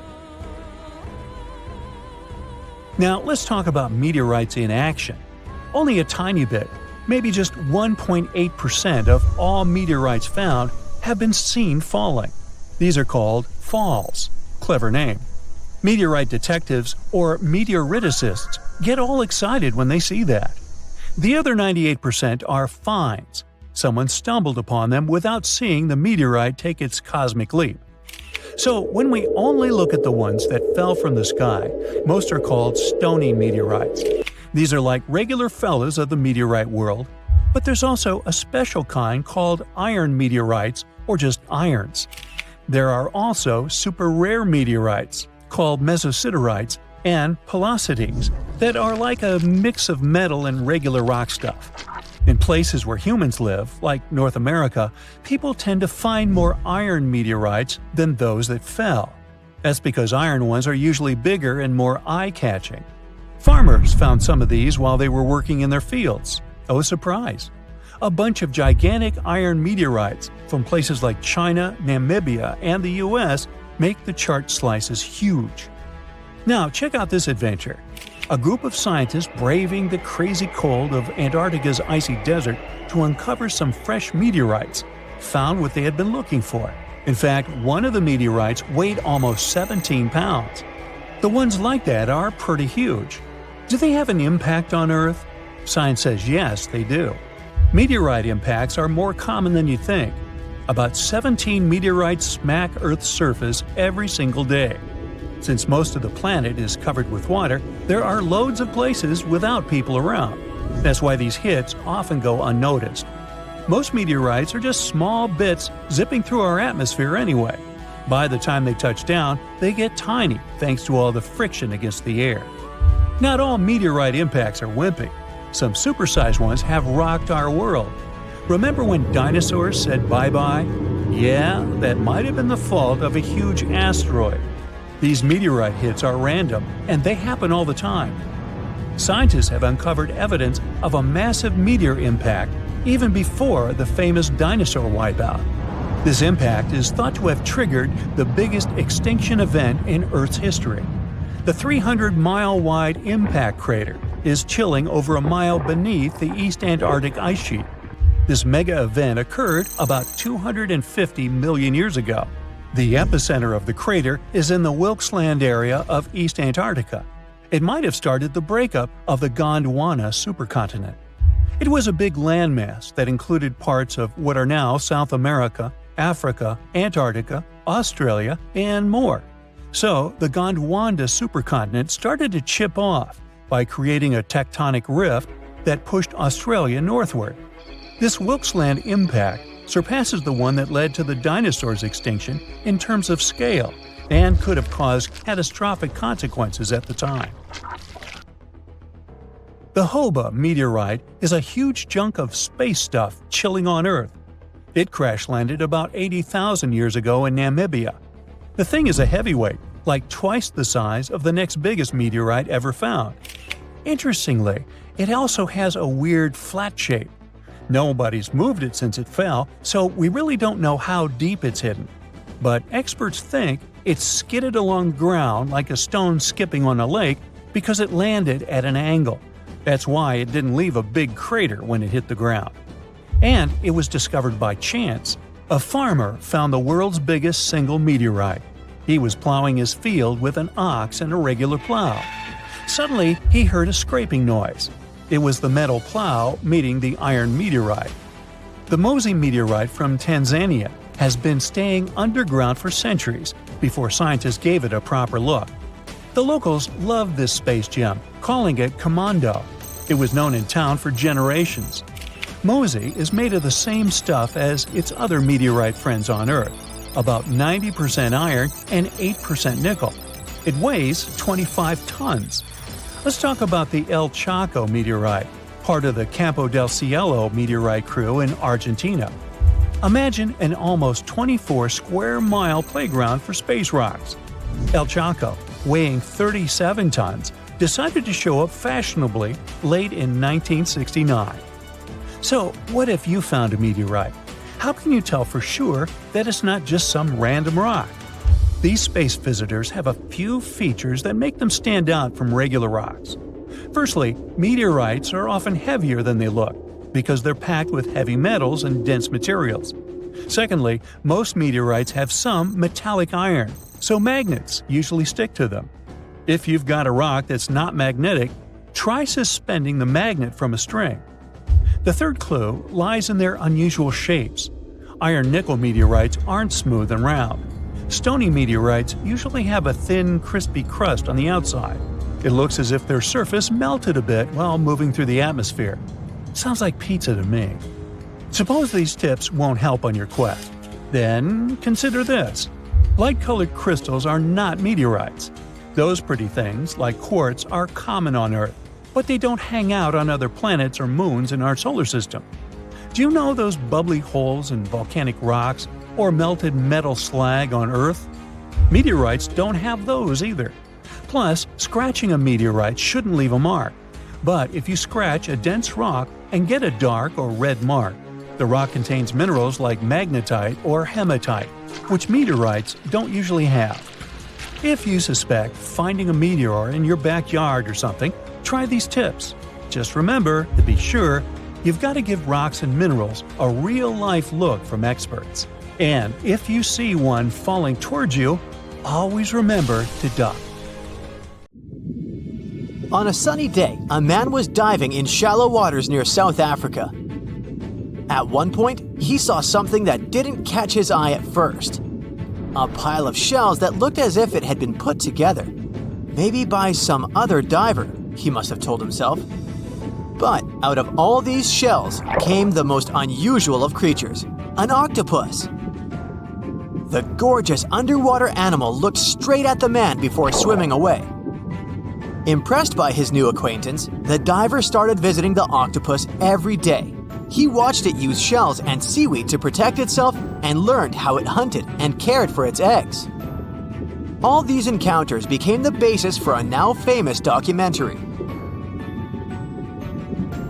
Now let's talk about meteorites in action. Only a tiny bit, maybe just 1.8% of all meteorites found have been seen falling. These are called falls. Clever name. Meteorite detectives, or meteoriticists, get all excited when they see that. The other 98% are finds. Someone stumbled upon them without seeing the meteorite take its cosmic leap. So when we only look at the ones that fell from the sky, most are called stony meteorites. These are like regular fellas of the meteorite world, but there's also a special kind called iron meteorites, or just irons. There are also super rare meteorites, called mesositerites, and pelocities, that are like a mix of metal and regular rock stuff. In places where humans live, like North America, people tend to find more iron meteorites than those that fell. That's because iron ones are usually bigger and more eye-catching. Farmers found some of these while they were working in their fields. Oh, surprise! A bunch of gigantic iron meteorites from places like China, Namibia, and the US make the chart slices huge. Now, check out this adventure. A group of scientists braving the crazy cold of Antarctica's icy desert to uncover some fresh meteorites found what they had been looking for. In fact, one of the meteorites weighed almost 17 pounds. The ones like that are pretty huge. Do they have an impact on Earth? Science says yes, they do. Meteorite impacts are more common than you think. About 17 meteorites smack Earth's surface every single day. Since most of the planet is covered with water, there are loads of places without people around. That's why these hits often go unnoticed. Most meteorites are just small bits zipping through our atmosphere anyway. By the time they touch down, they get tiny thanks to all the friction against the air. Not all meteorite impacts are wimpy. Some supersized ones have rocked our world. Remember when dinosaurs said bye-bye? Yeah, that might have been the fault of a huge asteroid. These meteorite hits are random, and they happen all the time. Scientists have uncovered evidence of a massive meteor impact even before the famous dinosaur wipeout. This impact is thought to have triggered the biggest extinction event in Earth's history. The 300-mile-wide impact crater is chilling over a mile beneath the East Antarctic ice sheet. This mega event occurred about 250 million years ago. The epicenter of the crater is in the Wilkes-Land area of East Antarctica. It might have started the breakup of the Gondwana supercontinent. It was a big landmass that included parts of what are now South America, Africa, Antarctica, Australia, and more. So the Gondwana supercontinent started to chip off by creating a tectonic rift that pushed Australia northward. This Wilkesland impact surpasses the one that led to the dinosaurs' extinction in terms of scale and could have caused catastrophic consequences at the time. The Hoba meteorite is a huge chunk of space stuff chilling on Earth. It crash-landed about 80,000 years ago in Namibia. The thing is a heavyweight, like twice the size of the next biggest meteorite ever found. Interestingly, it also has a weird flat shape. Nobody's moved it since it fell, so we really don't know how deep it's hidden. But experts think it skidded along ground like a stone skipping on a lake because it landed at an angle. That's why it didn't leave a big crater when it hit the ground. And it was discovered by chance. A farmer found the world's biggest single meteorite. He was plowing his field with an ox and a regular plow. Suddenly, he heard a scraping noise. It was the metal plow meeting the iron meteorite. The Mosi meteorite from Tanzania has been staying underground for centuries before scientists gave it a proper look. The locals loved this space gem, calling it Commando. It was known in town for generations. Mosi is made of the same stuff as its other meteorite friends on Earth, about 90% iron and 8% nickel. It weighs 25 tons. Let's talk about the El Chaco meteorite, part of the Campo del Cielo meteorite crew in Argentina. Imagine an almost 24-square-mile playground for space rocks. El Chaco, weighing 37 tons, decided to show up fashionably late in 1969. So, what if you found a meteorite? How can you tell for sure that it's not just some random rock? These space visitors have a few features that make them stand out from regular rocks. Firstly, meteorites are often heavier than they look because they're packed with heavy metals and dense materials. Secondly, most meteorites have some metallic iron, so magnets usually stick to them. If you've got a rock that's not magnetic, try suspending the magnet from a string. The third clue lies in their unusual shapes. Iron-nickel meteorites aren't smooth and round. Stony meteorites usually have a thin, crispy crust on the outside. It looks as if their surface melted a bit while moving through the atmosphere. Sounds like pizza to me. Suppose these tips won't help on your quest. Then consider this. Light-colored crystals are not meteorites. Those pretty things, like quartz, are common on Earth, but they don't hang out on other planets or moons in our solar system. Do you know those bubbly holes in volcanic rocks or melted metal slag on Earth? Meteorites don't have those either. Plus, scratching a meteorite shouldn't leave a mark. But if you scratch a dense rock and get a dark or red mark, the rock contains minerals like magnetite or hematite, which meteorites don't usually have. If you suspect finding a meteor in your backyard or something, try these tips. Just remember, to be sure, you've got to give rocks and minerals a real-life look from experts. And if you see one falling towards you, always remember to duck. On a sunny day, a man was diving in shallow waters near South Africa. At one point, he saw something that didn't catch his eye at first. A pile of shells that looked as if it had been put together. Maybe by some other diver, he must have told himself. But out of all these shells came the most unusual of creatures, an octopus. The gorgeous underwater animal looked straight at the man before swimming away. Impressed by his new acquaintance, the diver started visiting the octopus every day. He watched it use shells and seaweed to protect itself and learned how it hunted and cared for its eggs. All these encounters became the basis for a now famous documentary.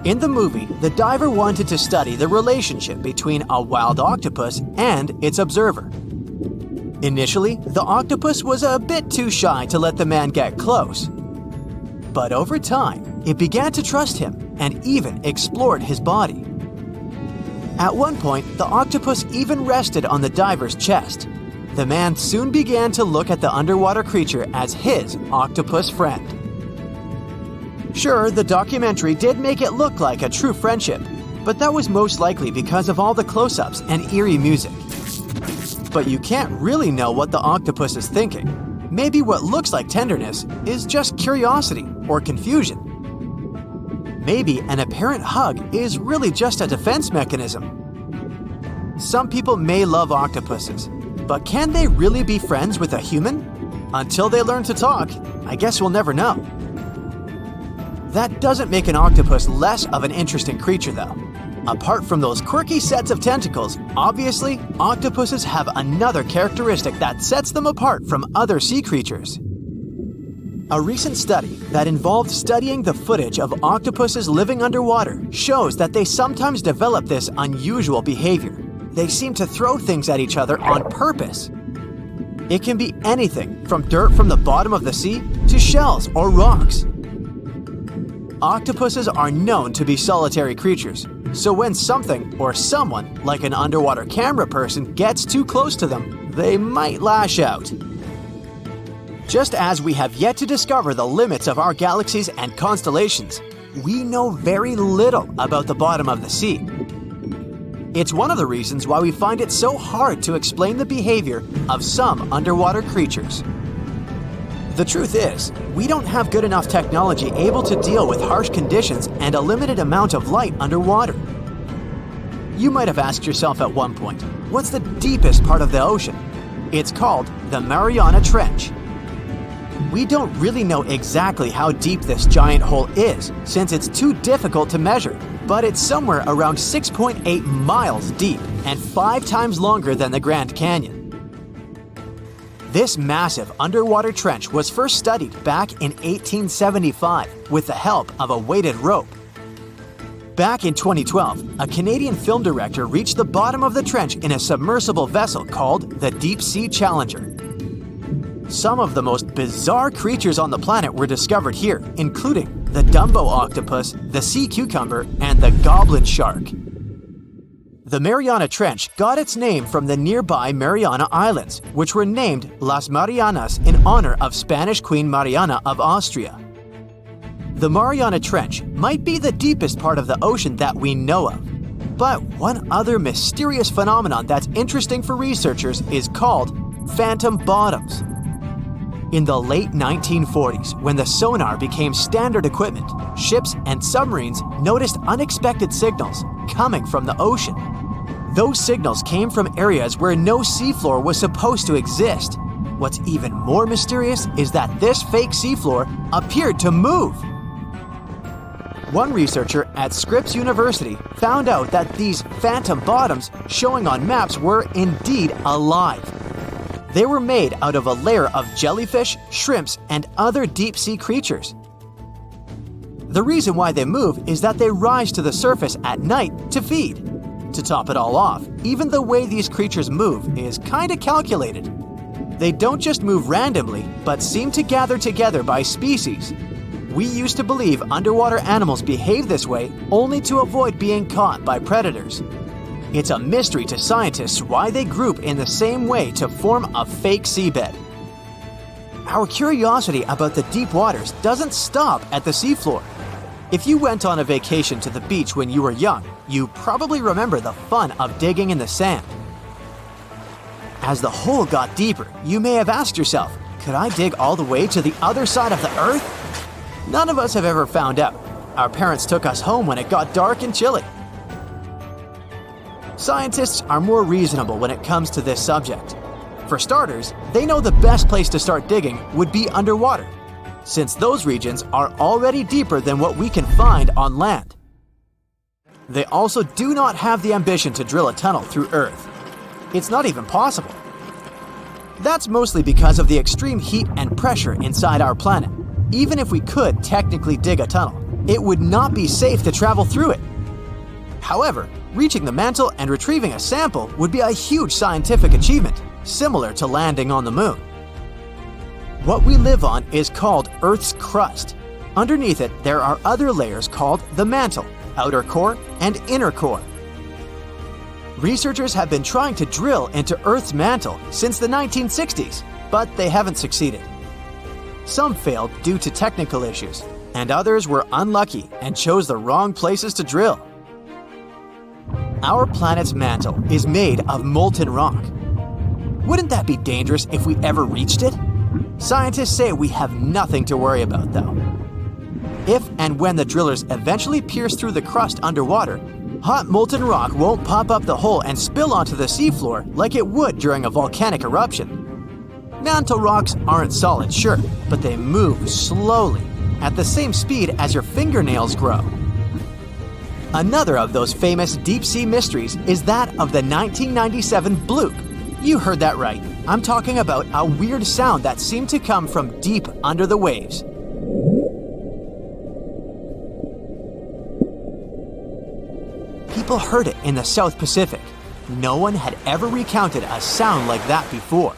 In the movie, the diver wanted to study the relationship between a wild octopus and its observer. Initially, the octopus was a bit too shy to let the man get close. But over time, it began to trust him and even explored his body. At one point, the octopus even rested on the diver's chest. The man soon began to look at the underwater creature as his octopus friend. Sure, the documentary did make it look like a true friendship, but that was most likely because of all the close-ups and eerie music. But you can't really know what the octopus is thinking. maybe what looks like tenderness is just curiosity or confusion. Maybe an apparent hug is really just a defense mechanism. Some people may love octopuses, but can they really be friends with a human? Until they learn to talk, I guess we'll never know. That doesn't make an octopus less of an interesting creature, though. Apart from those quirky sets of tentacles, obviously, octopuses have another characteristic that sets them apart from other sea creatures. A recent study that involved studying the footage of octopuses living underwater shows that they sometimes develop this unusual behavior. They seem to throw things at each other on purpose. It can be anything from dirt from the bottom of the sea to shells or rocks. Octopuses are known to be solitary creatures, so when something or someone, like an underwater camera person, gets too close to them, they might lash out. Just as we have yet to discover the limits of our galaxies and constellations, we know very little about the bottom of the sea. It's one of the reasons why we find it so hard to explain the behavior of some underwater creatures. The truth is, we don't have good enough technology able to deal with harsh conditions and a limited amount of light underwater. You might have asked yourself at one point, what's the deepest part of the ocean? It's called the Mariana Trench. We don't really know exactly how deep this giant hole is, since it's too difficult to measure, but it's somewhere around 6.8 miles deep and 5 times longer than the Grand Canyon. This massive underwater trench was first studied back in 1875 with the help of a weighted rope. Back in 2012, a Canadian film director reached the bottom of the trench in a submersible vessel called the Deep Sea Challenger. Some of the most bizarre creatures on the planet were discovered here, including the Dumbo octopus, the sea cucumber, and the goblin shark. The Mariana Trench got its name from the nearby Mariana Islands, which were named Las Marianas in honor of Spanish Queen Mariana of Austria. The Mariana Trench might be the deepest part of the ocean that we know of. But one other mysterious phenomenon that's interesting for researchers is called phantom bottoms. In the late 1940s, when the sonar became standard equipment, ships and submarines noticed unexpected signals coming from the ocean. Those signals came from areas where no seafloor was supposed to exist. What's even more mysterious is that this fake seafloor appeared to move. One researcher at Scripps University found out that these phantom bottoms showing on maps were indeed alive. They were made out of a layer of jellyfish, shrimps, and other deep-sea creatures. The reason why they move is that they rise to the surface at night to feed. To top it all off, even the way these creatures move is kinda calculated. They don't just move randomly, but seem to gather together by species. We used to believe underwater animals behave this way only to avoid being caught by predators. It's a mystery to scientists why they group in the same way to form a fake seabed. Our curiosity about the deep waters doesn't stop at the seafloor. If you went on a vacation to the beach when you were young, you probably remember the fun of digging in the sand. As the hole got deeper, you may have asked yourself, could I dig all the way to the other side of the earth? None of us have ever found out. Our parents took us home when it got dark and chilly. Scientists are more reasonable when it comes to this subject. For starters, they know the best place to start digging would be underwater, since those regions are already deeper than what we can find on land. They also do not have the ambition to drill a tunnel through Earth. It's not even possible. That's mostly because of the extreme heat and pressure inside our planet. Even if we could technically dig a tunnel, it would not be safe to travel through it. However, reaching the mantle and retrieving a sample would be a huge scientific achievement, similar to landing on the moon. What we live on is called Earth's crust. Underneath it, there are other layers called the mantle, outer core, and inner core. Researchers have been trying to drill into Earth's mantle since the 1960s, but they haven't succeeded. Some failed due to technical issues, and others were unlucky and chose the wrong places to drill. Our planet's mantle is made of molten rock. Wouldn't that be dangerous if we ever reached it? Scientists say we have nothing to worry about though. If and when the drillers eventually pierce through the crust underwater, hot molten rock won't pop up the hole and spill onto the seafloor like it would during a volcanic eruption. Mantle rocks aren't solid, sure, but they move slowly, at the same speed as your fingernails grow. Another of those famous deep-sea mysteries is that of the 1997 bloop. You heard that right. I'm talking about a weird sound that seemed to come from deep under the waves. People heard it in the South Pacific. No one had ever recounted a sound like that before.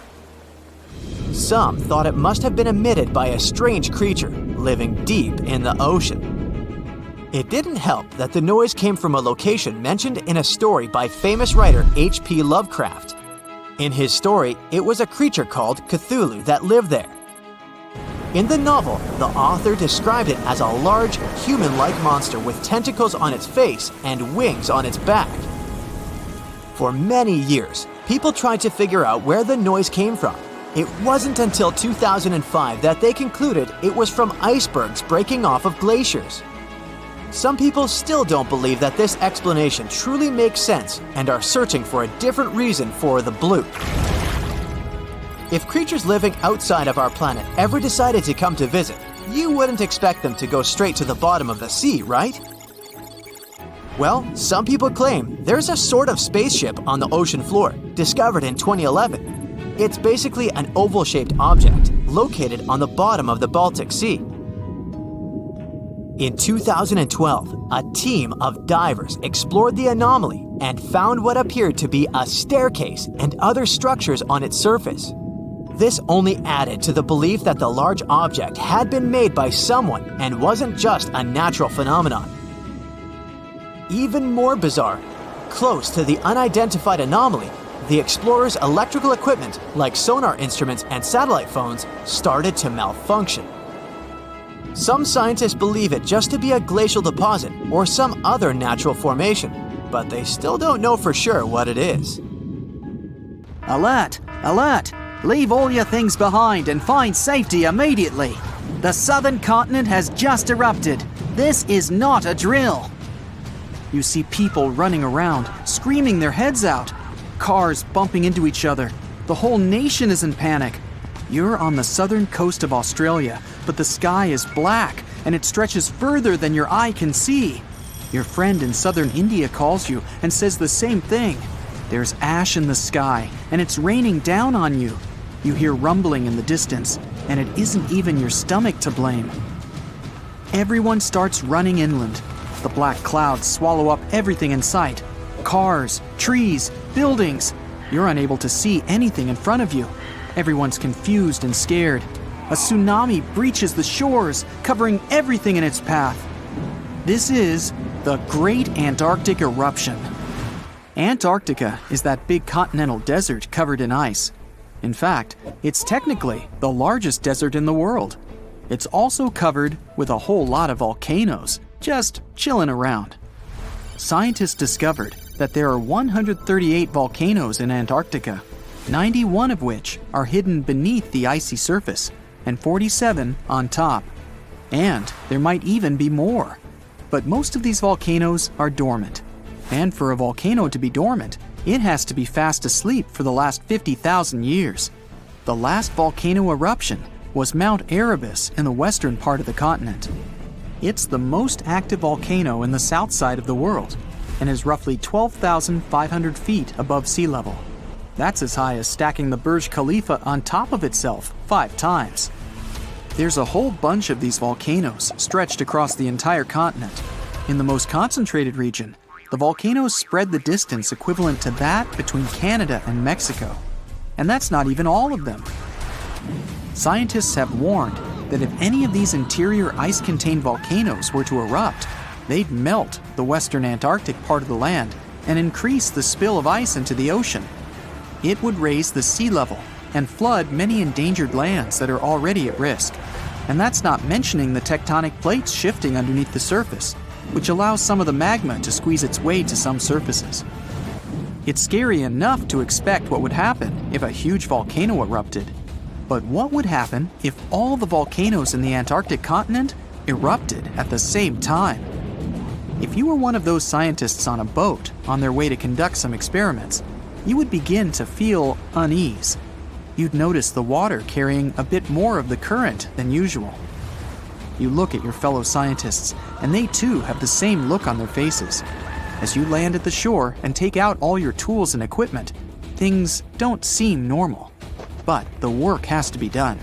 Some thought it must have been emitted by a strange creature living deep in the ocean. It didn't help that the noise came from a location mentioned in a story by famous writer H.P. Lovecraft. In his story, it was a creature called Cthulhu that lived there. In the novel, the author described it as a large, human-like monster with tentacles on its face and wings on its back. For many years, people tried to figure out where the noise came from. It wasn't until 2005 that they concluded it was from icebergs breaking off of glaciers. Some people still don't believe that this explanation truly makes sense and are searching for a different reason for the bloop. If creatures living outside of our planet ever decided to come to visit, you wouldn't expect them to go straight to the bottom of the sea, right? Well, some people claim there's a sort of spaceship on the ocean floor, discovered in 2011. It's basically an oval-shaped object located on the bottom of the Baltic Sea. In 2012, a team of divers explored the anomaly and found what appeared to be a staircase and other structures on its surface. This only added to the belief that the large object had been made by someone and wasn't just a natural phenomenon. Even more bizarre, close to the unidentified anomaly, the explorers' electrical equipment, like sonar instruments and satellite phones, started to malfunction. Some scientists believe it just to be a glacial deposit or some other natural formation, but they still don't know for sure what it is. Alert! Alert! Leave all your things behind and find safety immediately. The southern continent has just erupted. This is not a drill. You see people running around, screaming their heads out. Cars bumping into each other. The whole nation is in panic. You're on the southern coast of Australia, but the sky is black and it stretches further than your eye can see. Your friend in southern India calls you and says the same thing. There's ash in the sky and it's raining down on you. You hear rumbling in the distance, and it isn't even your stomach to blame. Everyone starts running inland. The black clouds swallow up everything in sight. Cars, trees, buildings. You're unable to see anything in front of you. Everyone's confused and scared. A tsunami breaches the shores, covering everything in its path. This is the Great Antarctic Eruption. Antarctica is that big continental desert covered in ice. In fact, it's technically the largest desert in the world. It's also covered with a whole lot of volcanoes, just chilling around. Scientists discovered that there are 138 volcanoes in Antarctica, 91 of which are hidden beneath the icy surface, and 47 on top. And there might even be more. But most of these volcanoes are dormant. And for a volcano to be dormant, it has to be fast asleep for the last 50,000 years. The last volcano eruption was Mount Erebus in the western part of the continent. It's the most active volcano in the south side of the world and is roughly 12,500 feet above sea level. That's as high as stacking the Burj Khalifa on top of itself 5 times. There's a whole bunch of these volcanoes stretched across the entire continent. In the most concentrated region, the volcanoes spread the distance equivalent to that between Canada and Mexico. And that's not even all of them. Scientists have warned that if any of these interior ice-contained volcanoes were to erupt, they'd melt the western Antarctic part of the land and increase the spill of ice into the ocean. It would raise the sea level and flood many endangered lands that are already at risk. And that's not mentioning the tectonic plates shifting underneath the surface, which allows some of the magma to squeeze its way to some surfaces. It's scary enough to expect what would happen if a huge volcano erupted. But what would happen if all the volcanoes in the Antarctic continent erupted at the same time? If you were one of those scientists on a boat on their way to conduct some experiments, you would begin to feel unease. You'd notice the water carrying a bit more of the current than usual. You look at your fellow scientists, and they too have the same look on their faces. As you land at the shore and take out all your tools and equipment, things don't seem normal. But the work has to be done.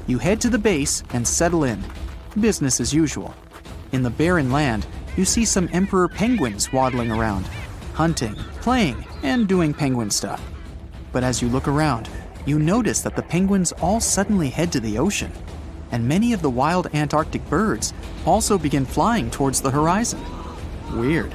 You head to the base and settle in. Business as usual. In the barren land, you see some emperor penguins waddling around, hunting, playing, and doing penguin stuff. But as you look around, you notice that the penguins all suddenly head to the ocean, and many of the wild Antarctic birds also begin flying towards the horizon. Weird.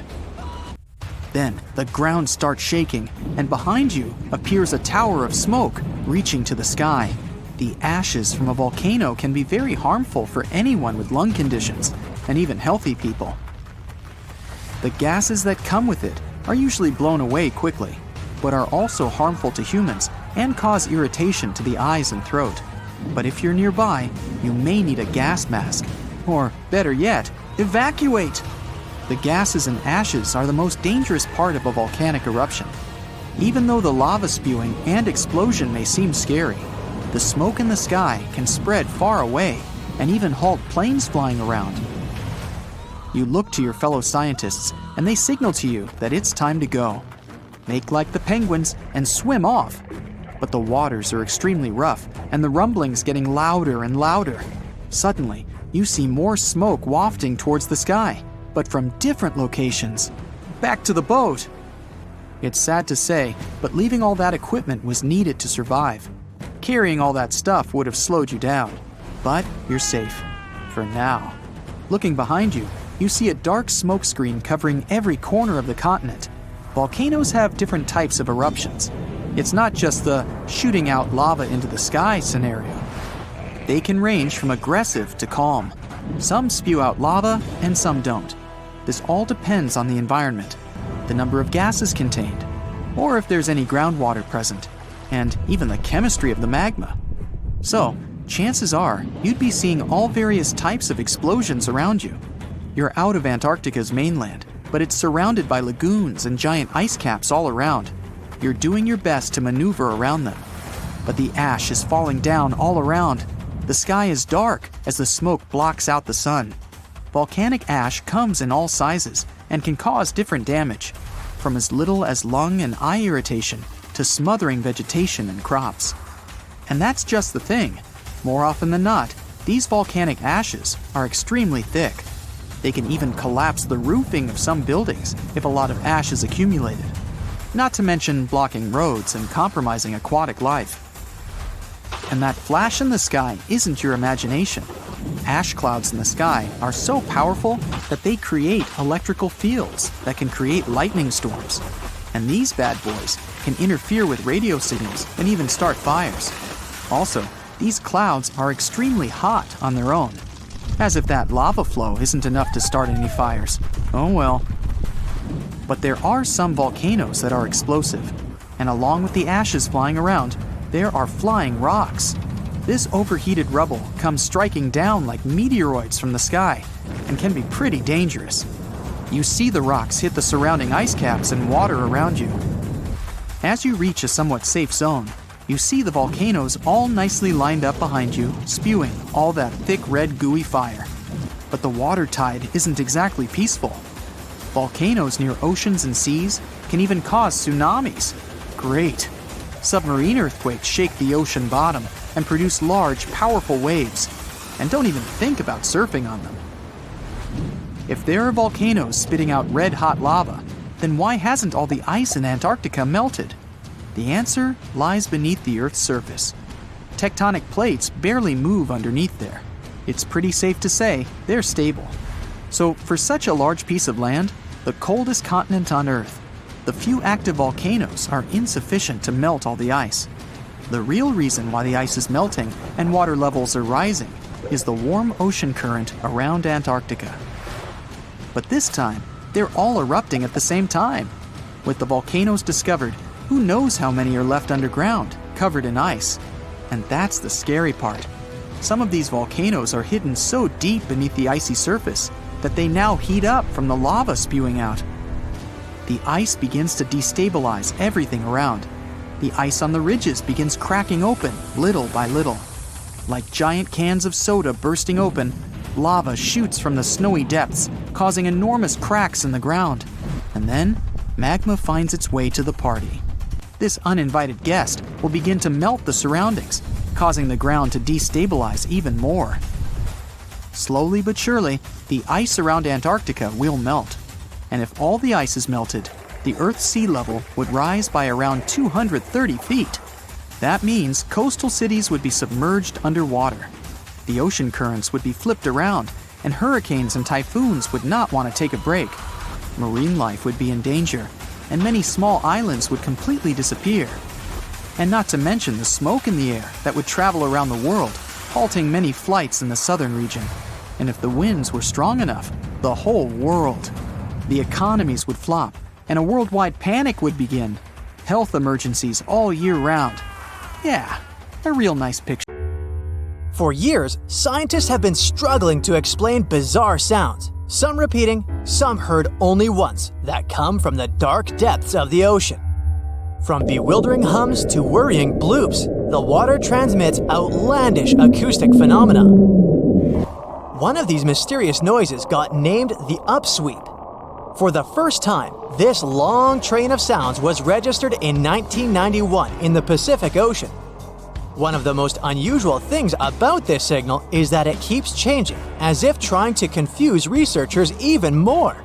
Then the ground starts shaking, and behind you appears a tower of smoke reaching to the sky. The ashes from a volcano can be very harmful for anyone with lung conditions, and even healthy people. The gases that come with it are usually blown away quickly, but are also harmful to humans and cause irritation to the eyes and throat. But if you're nearby, you may need a gas mask, or better yet, evacuate! The gases and ashes are the most dangerous part of a volcanic eruption. Even though the lava spewing and explosion may seem scary, the smoke in the sky can spread far away and even halt planes flying around. You look to your fellow scientists and they signal to you that it's time to go. Make like the penguins and swim off. But the waters are extremely rough and the rumblings getting louder and louder. Suddenly, you see more smoke wafting towards the sky, but from different locations. Back to the boat! It's sad to say, but leaving all that equipment was needed to survive. Carrying all that stuff would have slowed you down, but you're safe. For now. Looking behind you, you see a dark smoke screen covering every corner of the continent. Volcanoes have different types of eruptions. It's not just the shooting out lava into the sky scenario. They can range from aggressive to calm. Some spew out lava and some don't. This all depends on the environment, the number of gases contained, or if there's any groundwater present, and even the chemistry of the magma. So, chances are you'd be seeing all various types of explosions around you. You're out of Antarctica's mainland, but it's surrounded by lagoons and giant ice caps all around. You're doing your best to maneuver around them. But the ash is falling down all around. The sky is dark as the smoke blocks out the sun. Volcanic ash comes in all sizes and can cause different damage, from as little as lung and eye irritation to smothering vegetation and crops. And that's just the thing. More often than not, these volcanic ashes are extremely thick. They can even collapse the roofing of some buildings if a lot of ash is accumulated. Not to mention blocking roads and compromising aquatic life. And that flash in the sky isn't your imagination. Ash clouds in the sky are so powerful that they create electrical fields that can create lightning storms. And these bad boys can interfere with radio signals and even start fires. Also, these clouds are extremely hot on their own. As if that lava flow isn't enough to start any fires. Oh well. But there are some volcanoes that are explosive, and along with the ashes flying around, there are flying rocks. This overheated rubble comes striking down like meteoroids from the sky, and can be pretty dangerous. You see the rocks hit the surrounding ice caps and water around you. As you reach a somewhat safe zone, you see the volcanoes all nicely lined up behind you, spewing all that thick red gooey fire. But the water tide isn't exactly peaceful. Volcanoes near oceans and seas can even cause tsunamis. Great. Submarine earthquakes shake the ocean bottom and produce large, powerful waves. And don't even think about surfing on them. If there are volcanoes spitting out red-hot lava, then why hasn't all the ice in Antarctica melted? The answer lies beneath the Earth's surface. Tectonic plates barely move underneath there. It's pretty safe to say they're stable. So for such a large piece of land, the coldest continent on Earth, the few active volcanoes are insufficient to melt all the ice. The real reason why the ice is melting and water levels are rising is the warm ocean current around Antarctica. But this time, they're all erupting at the same time. With the volcanoes discovered, who knows how many are left underground, covered in ice. And that's the scary part. Some of these volcanoes are hidden so deep beneath the icy surface that they now heat up from the lava spewing out. The ice begins to destabilize everything around. The ice on the ridges begins cracking open little by little. Like giant cans of soda bursting open, lava shoots from the snowy depths, causing enormous cracks in the ground. And then, magma finds its way to the party. This uninvited guest will begin to melt the surroundings, causing the ground to destabilize even more. Slowly but surely, the ice around Antarctica will melt. And if all the ice is melted, the Earth's sea level would rise by around 230 feet. That means coastal cities would be submerged underwater. The ocean currents would be flipped around, and hurricanes and typhoons would not want to take a break. Marine life would be in danger, and many small islands would completely disappear. And not to mention the smoke in the air that would travel around the world, halting many flights in the southern region. And if the winds were strong enough, the whole world. The economies would flop, and a worldwide panic would begin. Health emergencies all year round. Yeah, a real nice picture. For years, scientists have been struggling to explain bizarre sounds, some repeating, some heard only once, that come from the dark depths of the ocean. From bewildering hums to worrying bloops, the water transmits outlandish acoustic phenomena. One of these mysterious noises got named the upsweep. For the first time, this long train of sounds was registered in 1991 in the Pacific Ocean. One of the most unusual things about this signal is that it keeps changing, as if trying to confuse researchers even more.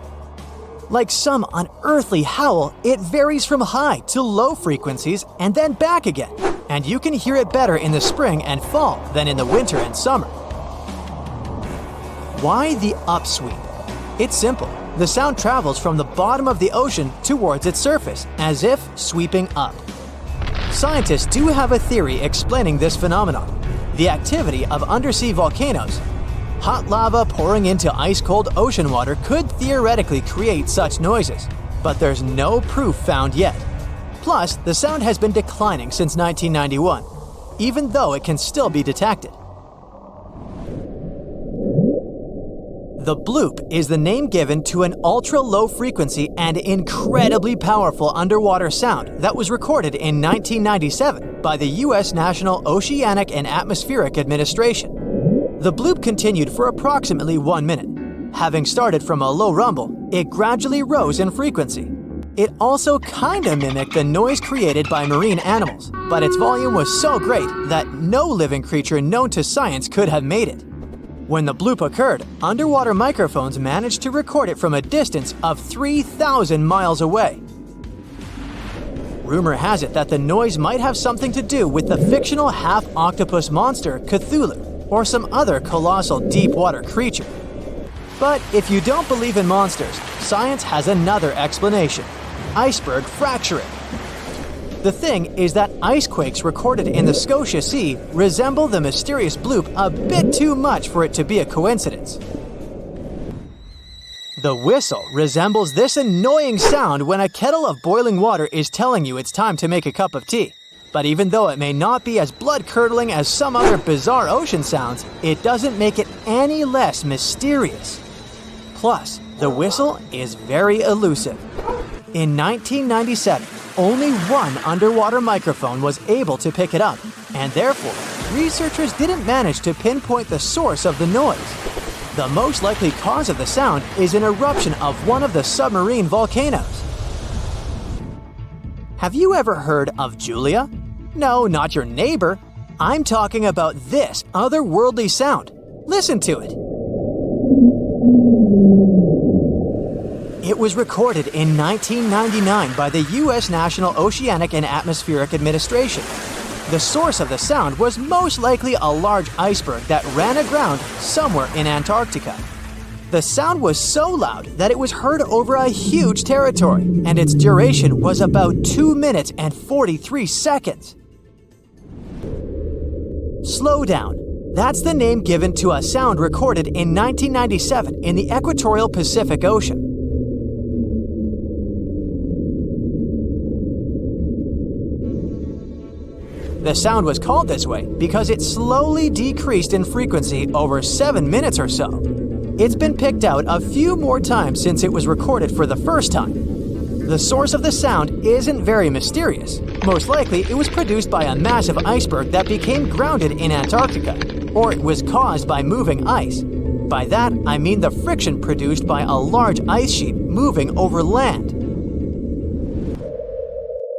Like some unearthly howl, it varies from high to low frequencies and then back again, and you can hear it better in the spring and fall than in the winter and summer. Why the upsweep? It's simple. The sound travels from the bottom of the ocean towards its surface, as if sweeping up. Scientists do have a theory explaining this phenomenon: the activity of undersea volcanoes. Hot lava pouring into ice-cold ocean water could theoretically create such noises, but there's no proof found yet. Plus, the sound has been declining since 1991, even though it can still be detected. The bloop is the name given to an ultra-low frequency and incredibly powerful underwater sound that was recorded in 1997 by the U.S. National Oceanic and Atmospheric Administration. The bloop continued for approximately 1 minute. Having started from a low rumble, it gradually rose in frequency. It also kinda mimicked the noise created by marine animals, but its volume was so great that no living creature known to science could have made it. When the bloop occurred, underwater microphones managed to record it from a distance of 3,000 miles away. Rumor has it that the noise might have something to do with the fictional half-octopus monster Cthulhu, or some other colossal deep-water creature. But if you don't believe in monsters, science has another explanation: iceberg fracturing. The thing is that icequakes recorded in the Scotia Sea resemble the mysterious bloop a bit too much for it to be a coincidence. The whistle resembles this annoying sound when a kettle of boiling water is telling you it's time to make a cup of tea. But even though it may not be as blood-curdling as some other bizarre ocean sounds, it doesn't make it any less mysterious. Plus, the whistle is very elusive. In 1997, only one underwater microphone was able to pick it up, and therefore, researchers didn't manage to pinpoint the source of the noise. The most likely cause of the sound is an eruption of one of the submarine volcanoes. Have you ever heard of Julia? No, not your neighbor. I'm talking about this otherworldly sound. Listen to it. It was recorded in 1999 by the U.S. National Oceanic and Atmospheric Administration. The source of the sound was most likely a large iceberg that ran aground somewhere in Antarctica. The sound was so loud that it was heard over a huge territory, and its duration was about 2 minutes and 43 seconds. Slow down. That's the name given to a sound recorded in 1997 in the equatorial Pacific Ocean. The sound was called this way because it slowly decreased in frequency over 7 minutes or so. It's been picked out a few more times since it was recorded for the first time. The source of the sound isn't very mysterious. Most likely, it was produced by a massive iceberg that became grounded in Antarctica, or it was caused by moving ice. By that, I mean the friction produced by a large ice sheet moving over land.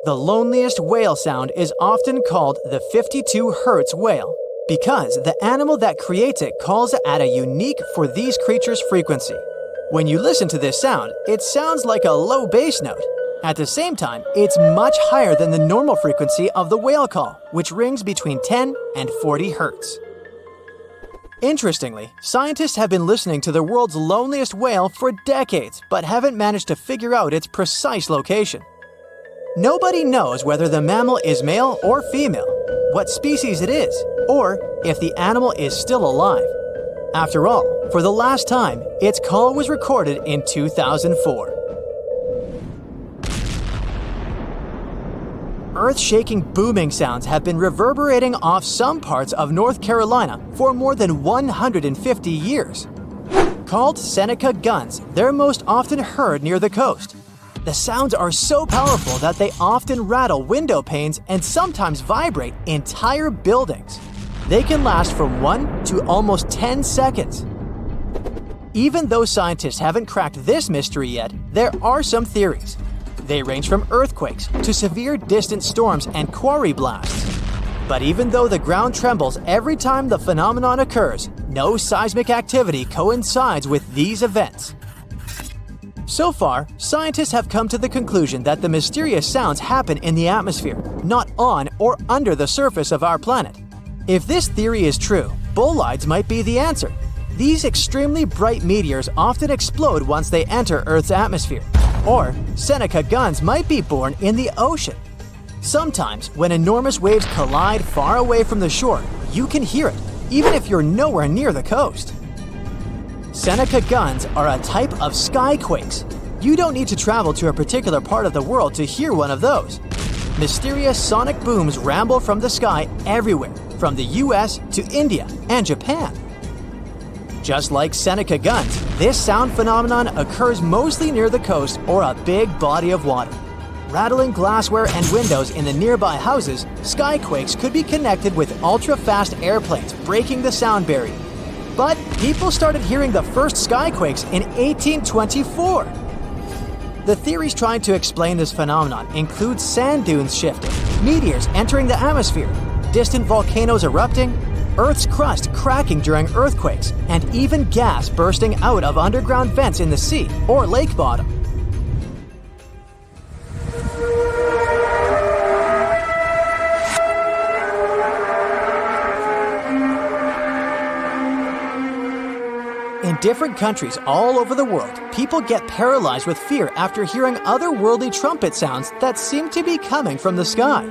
The loneliest whale sound is often called the 52 Hz whale because the animal that creates it calls at a unique for these creatures frequency. When you listen to this sound, it sounds like a low bass note. At the same time, it's much higher than the normal frequency of the whale call, which rings between 10 and 40 Hz. Interestingly, scientists have been listening to the world's loneliest whale for decades, but haven't managed to figure out its precise location. Nobody knows whether the mammal is male or female, what species it is, or if the animal is still alive. After all, for the last time, its call was recorded in 2004. Earth-shaking booming sounds have been reverberating off some parts of North Carolina for more than 150 years. Called Seneca guns, they're most often heard near the coast. The sounds are so powerful that they often rattle window panes and sometimes vibrate entire buildings. They can last from 1 to almost 10 seconds. Even though scientists haven't cracked this mystery yet, there are some theories. They range from earthquakes to severe distant storms and quarry blasts. But even though the ground trembles every time the phenomenon occurs, no seismic activity coincides with these events. So far, scientists have come to the conclusion that the mysterious sounds happen in the atmosphere, not on or under the surface of our planet. If this theory is true, bolides might be the answer. These extremely bright meteors often explode once they enter Earth's atmosphere. Or Seneca guns might be born in the ocean. Sometimes, when enormous waves collide far away from the shore, you can hear it, even if you're nowhere near the coast. Seneca guns are a type of skyquakes. You don't need to travel to a particular part of the world to hear one of those. Mysterious sonic booms ramble from the sky everywhere, from the US to India and Japan. Just like Seneca guns, this sound phenomenon occurs mostly near the coast or a big body of water. Rattling glassware and windows in the nearby houses, skyquakes could be connected with ultra-fast airplanes breaking the sound barrier. But people started hearing the first skyquakes in 1824. The theories trying to explain this phenomenon include sand dunes shifting, meteors entering the atmosphere, distant volcanoes erupting, Earth's crust cracking during earthquakes, and even gas bursting out of underground vents in the sea or lake bottom. In different countries all over the world, people get paralyzed with fear after hearing otherworldly trumpet sounds that seem to be coming from the sky.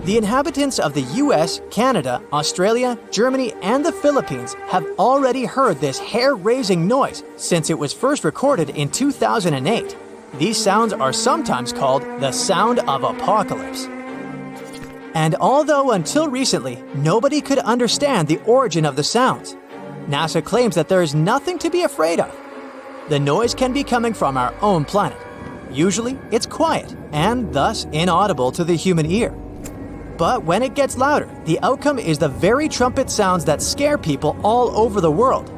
The inhabitants of the US, Canada, Australia, Germany, and the Philippines have already heard this hair-raising noise since it was first recorded in 2008. These sounds are sometimes called the sound of apocalypse. And although until recently, nobody could understand the origin of the sounds, NASA claims that there is nothing to be afraid of. The noise can be coming from our own planet. Usually, it's quiet and thus inaudible to the human ear. But when it gets louder, the outcome is the very trumpet sounds that scare people all over the world.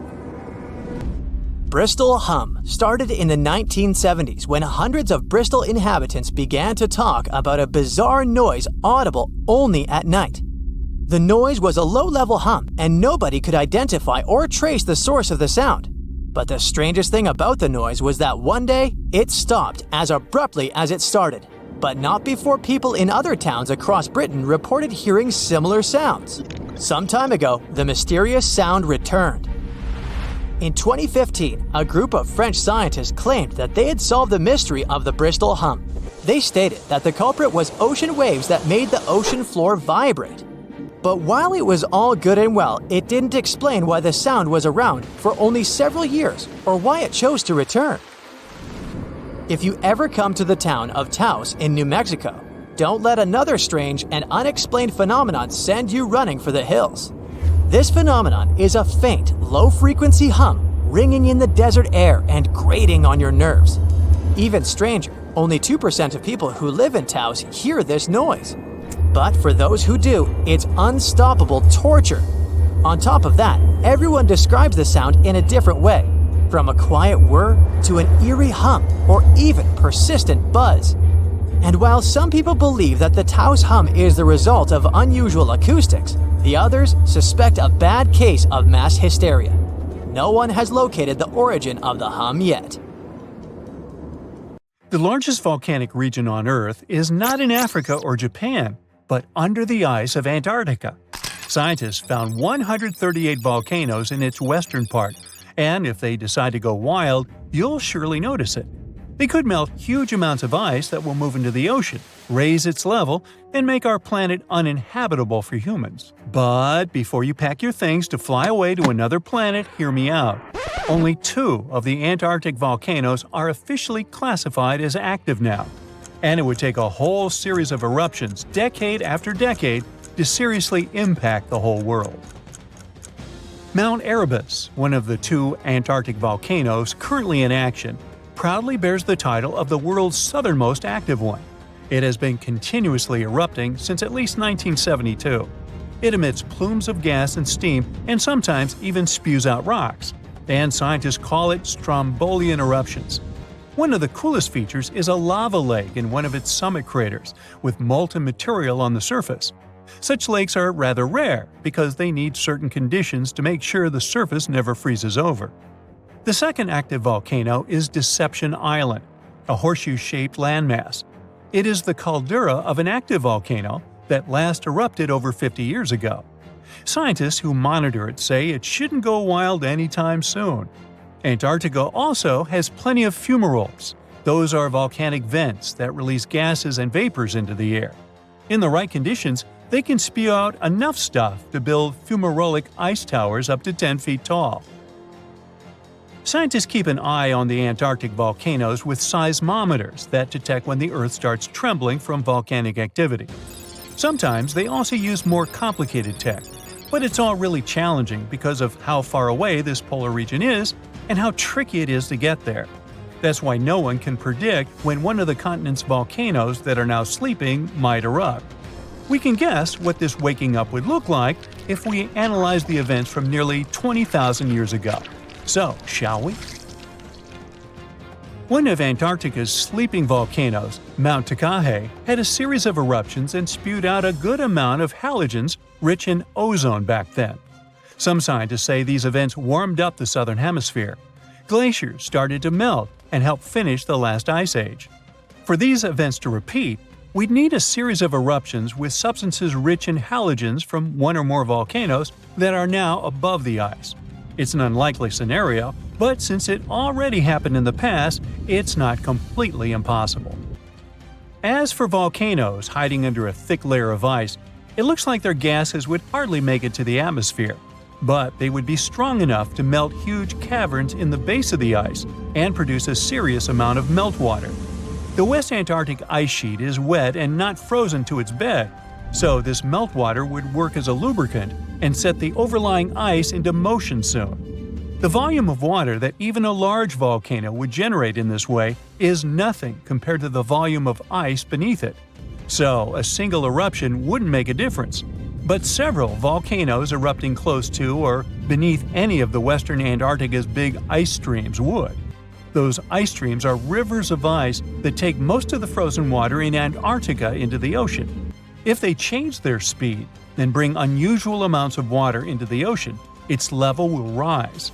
Bristol hum started in the 1970s when hundreds of Bristol inhabitants began to talk about a bizarre noise audible only at night. The noise was a low-level hum, and nobody could identify or trace the source of the sound. But the strangest thing about the noise was that one day, it stopped as abruptly as it started, but not before people in other towns across Britain reported hearing similar sounds. Some time ago, the mysterious sound returned. In 2015, a group of French scientists claimed that they had solved the mystery of the Bristol hum. They stated that the culprit was ocean waves that made the ocean floor vibrate. But while it was all good and well, it didn't explain why the sound was around for only several years or why it chose to return. If you ever come to the town of Taos in New Mexico, Don't let another strange and unexplained phenomenon send you running for the hills. This phenomenon is a faint, low-frequency hum ringing in the desert air and grating on your nerves. Even stranger, only 2% of people who live in Taos hear this noise. But for those who do, it's unstoppable torture. On top of that, everyone describes the sound in a different way, from a quiet whir to an eerie hum or even persistent buzz. And while some people believe that the Taos hum is the result of unusual acoustics, the others suspect a bad case of mass hysteria. No one has located the origin of the hum yet. The largest volcanic region on Earth is not in Africa or Japan, but under the ice of Antarctica. Scientists found 138 volcanoes in its western part, and if they decide to go wild, you'll surely notice it. They could melt huge amounts of ice that will move into the ocean, raise its level, and make our planet uninhabitable for humans. But before you pack your things to fly away to another planet, hear me out. Only 2 of the Antarctic volcanoes are officially classified as active now, and it would take a whole series of eruptions, decade after decade, to seriously impact the whole world. Mount Erebus, one of the 2 Antarctic volcanoes currently in action, proudly bears the title of the world's southernmost active one. It has been continuously erupting since at least 1972. It emits plumes of gas and steam and sometimes even spews out rocks, and scientists call it Strombolian eruptions. One of the coolest features is a lava lake in one of its summit craters, with molten material on the surface. Such lakes are rather rare because they need certain conditions to make sure the surface never freezes over. The second active volcano is Deception Island, a horseshoe-shaped landmass. It is the caldera of an active volcano that last erupted over 50 years ago. Scientists who monitor it say it shouldn't go wild anytime soon. Antarctica also has plenty of fumaroles. Those are volcanic vents that release gases and vapors into the air. In the right conditions, they can spew out enough stuff to build fumarolic ice towers up to 10 feet tall. Scientists keep an eye on the Antarctic volcanoes with seismometers that detect when the Earth starts trembling from volcanic activity. Sometimes they also use more complicated tech, but it's all really challenging because of how far away this polar region is and how tricky it is to get there. That's why no one can predict when one of the continent's volcanoes that are now sleeping might erupt. We can guess what this waking up would look like if we analyze the events from nearly 20,000 years ago. So, shall we? One of Antarctica's sleeping volcanoes, Mount Takahe, had a series of eruptions and spewed out a good amount of halogens rich in ozone back then. Some scientists say these events warmed up the southern hemisphere. Glaciers started to melt and help finish the last ice age. For these events to repeat, we'd need a series of eruptions with substances rich in halogens from one or more volcanoes that are now above the ice. It's an unlikely scenario, but since it already happened in the past, it's not completely impossible. As for volcanoes hiding under a thick layer of ice, it looks like their gases would hardly make it to the atmosphere, but they would be strong enough to melt huge caverns in the base of the ice and produce a serious amount of meltwater. The West Antarctic ice sheet is wet and not frozen to its bed, so this meltwater would work as a lubricant and set the overlying ice into motion soon. The volume of water that even a large volcano would generate in this way is nothing compared to the volume of ice beneath it. So a single eruption wouldn't make a difference. But several volcanoes erupting close to or beneath any of the western Antarctica's big ice streams would. Those ice streams are rivers of ice that take most of the frozen water in Antarctica into the ocean. If they change their speed and bring unusual amounts of water into the ocean, its level will rise.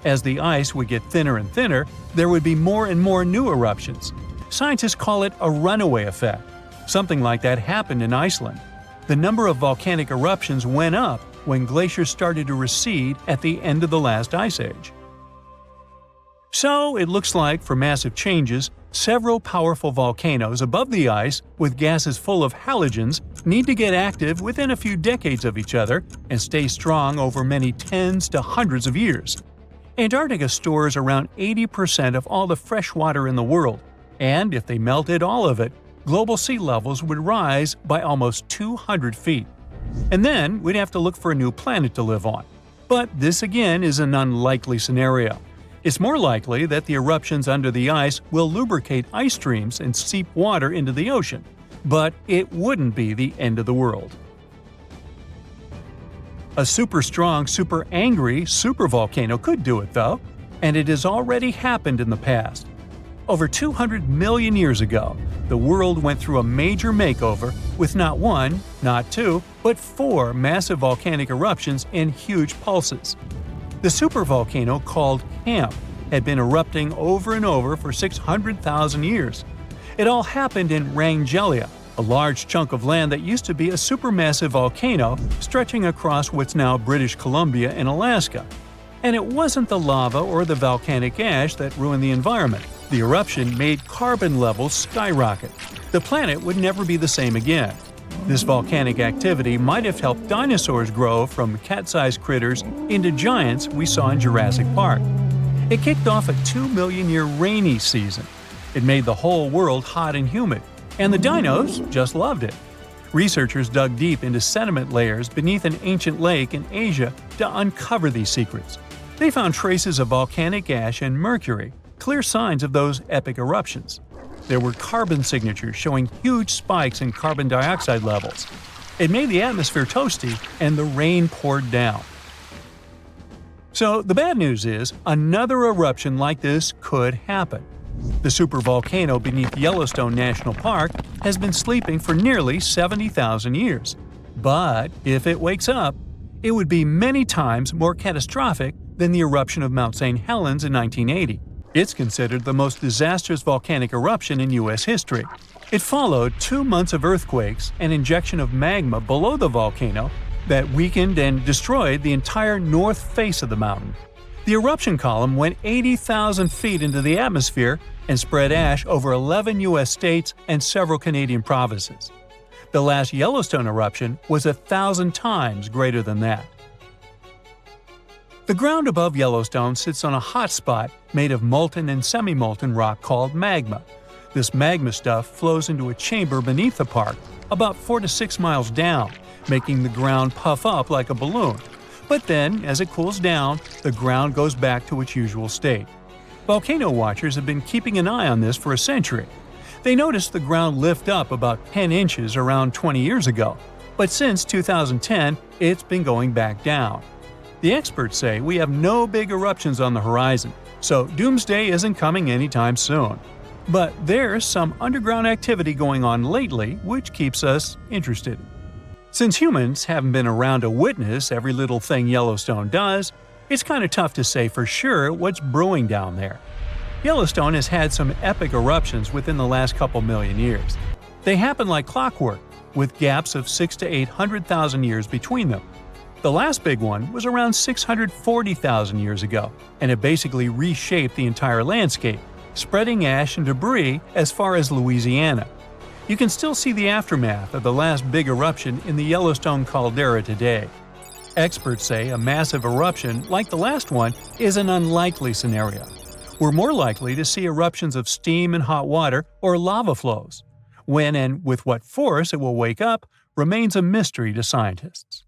As the ice would get thinner and thinner, there would be more and more new eruptions. Scientists call it a runaway effect. Something like that happened in Iceland. The number of volcanic eruptions went up when glaciers started to recede at the end of the last ice age. So it looks like, for massive changes, several powerful volcanoes above the ice with gases full of halogens need to get active within a few decades of each other and stay strong over many tens to hundreds of years. Antarctica stores around 80% of all the fresh water in the world, and if they melted all of it, global sea levels would rise by almost 200 feet. And then we'd have to look for a new planet to live on. But this again is an unlikely scenario. It's more likely that the eruptions under the ice will lubricate ice streams and seep water into the ocean. But it wouldn't be the end of the world. A super strong, super angry supervolcano could do it though, and it has already happened in the past. Over 200 million years ago, the world went through a major makeover with not one, not two, but 4 massive volcanic eruptions and huge pulses. The supervolcano called Camp had been erupting over and over for 600,000 years. It all happened in Rangelia, a large chunk of land that used to be a supermassive volcano stretching across what's now British Columbia and Alaska. And it wasn't the lava or the volcanic ash that ruined the environment. The eruption made carbon levels skyrocket. The planet would never be the same again. This volcanic activity might have helped dinosaurs grow from cat-sized critters into giants we saw in Jurassic Park. It kicked off a 2-million-year rainy season. It made the whole world hot and humid, and the dinos just loved it. Researchers dug deep into sediment layers beneath an ancient lake in Asia to uncover these secrets. They found traces of volcanic ash and mercury, clear signs of those epic eruptions. There were carbon signatures showing huge spikes in carbon dioxide levels. It made the atmosphere toasty, and the rain poured down. So the bad news is, another eruption like this could happen. The supervolcano beneath Yellowstone National Park has been sleeping for nearly 70,000 years. But if it wakes up, it would be many times more catastrophic than the eruption of Mount St. Helens in 1980. It's considered the most disastrous volcanic eruption in U.S. history. It followed 2 months of earthquakes and injection of magma below the volcano that weakened and destroyed the entire north face of the mountain. The eruption column went 80,000 feet into the atmosphere and spread ash over 11 U.S. states and several Canadian provinces. The last Yellowstone eruption was 1,000 times greater than that. The ground above Yellowstone sits on a hot spot made of molten and semi-molten rock called magma. This magma stuff flows into a chamber beneath the park, about 4 to 6 miles down, making the ground puff up like a balloon. But then, as it cools down, the ground goes back to its usual state. Volcano watchers have been keeping an eye on this for a century. They noticed the ground lift up about 10 inches around 20 years ago, but since 2010, it's been going back down. The experts say we have no big eruptions on the horizon, so doomsday isn't coming anytime soon. But there's some underground activity going on lately which keeps us interested. Since humans haven't been around to witness every little thing Yellowstone does, it's kind of tough to say for sure what's brewing down there. Yellowstone has had some epic eruptions within the last couple million years. They happen like clockwork, with gaps of 600,000 to 800,000 years between them. The last big one was around 640,000 years ago, and it basically reshaped the entire landscape, spreading ash and debris as far as Louisiana. You can still see the aftermath of the last big eruption in the Yellowstone caldera today. Experts say a massive eruption like the last one is an unlikely scenario. We're more likely to see eruptions of steam and hot water or lava flows. When and with what force it will wake up remains a mystery to scientists.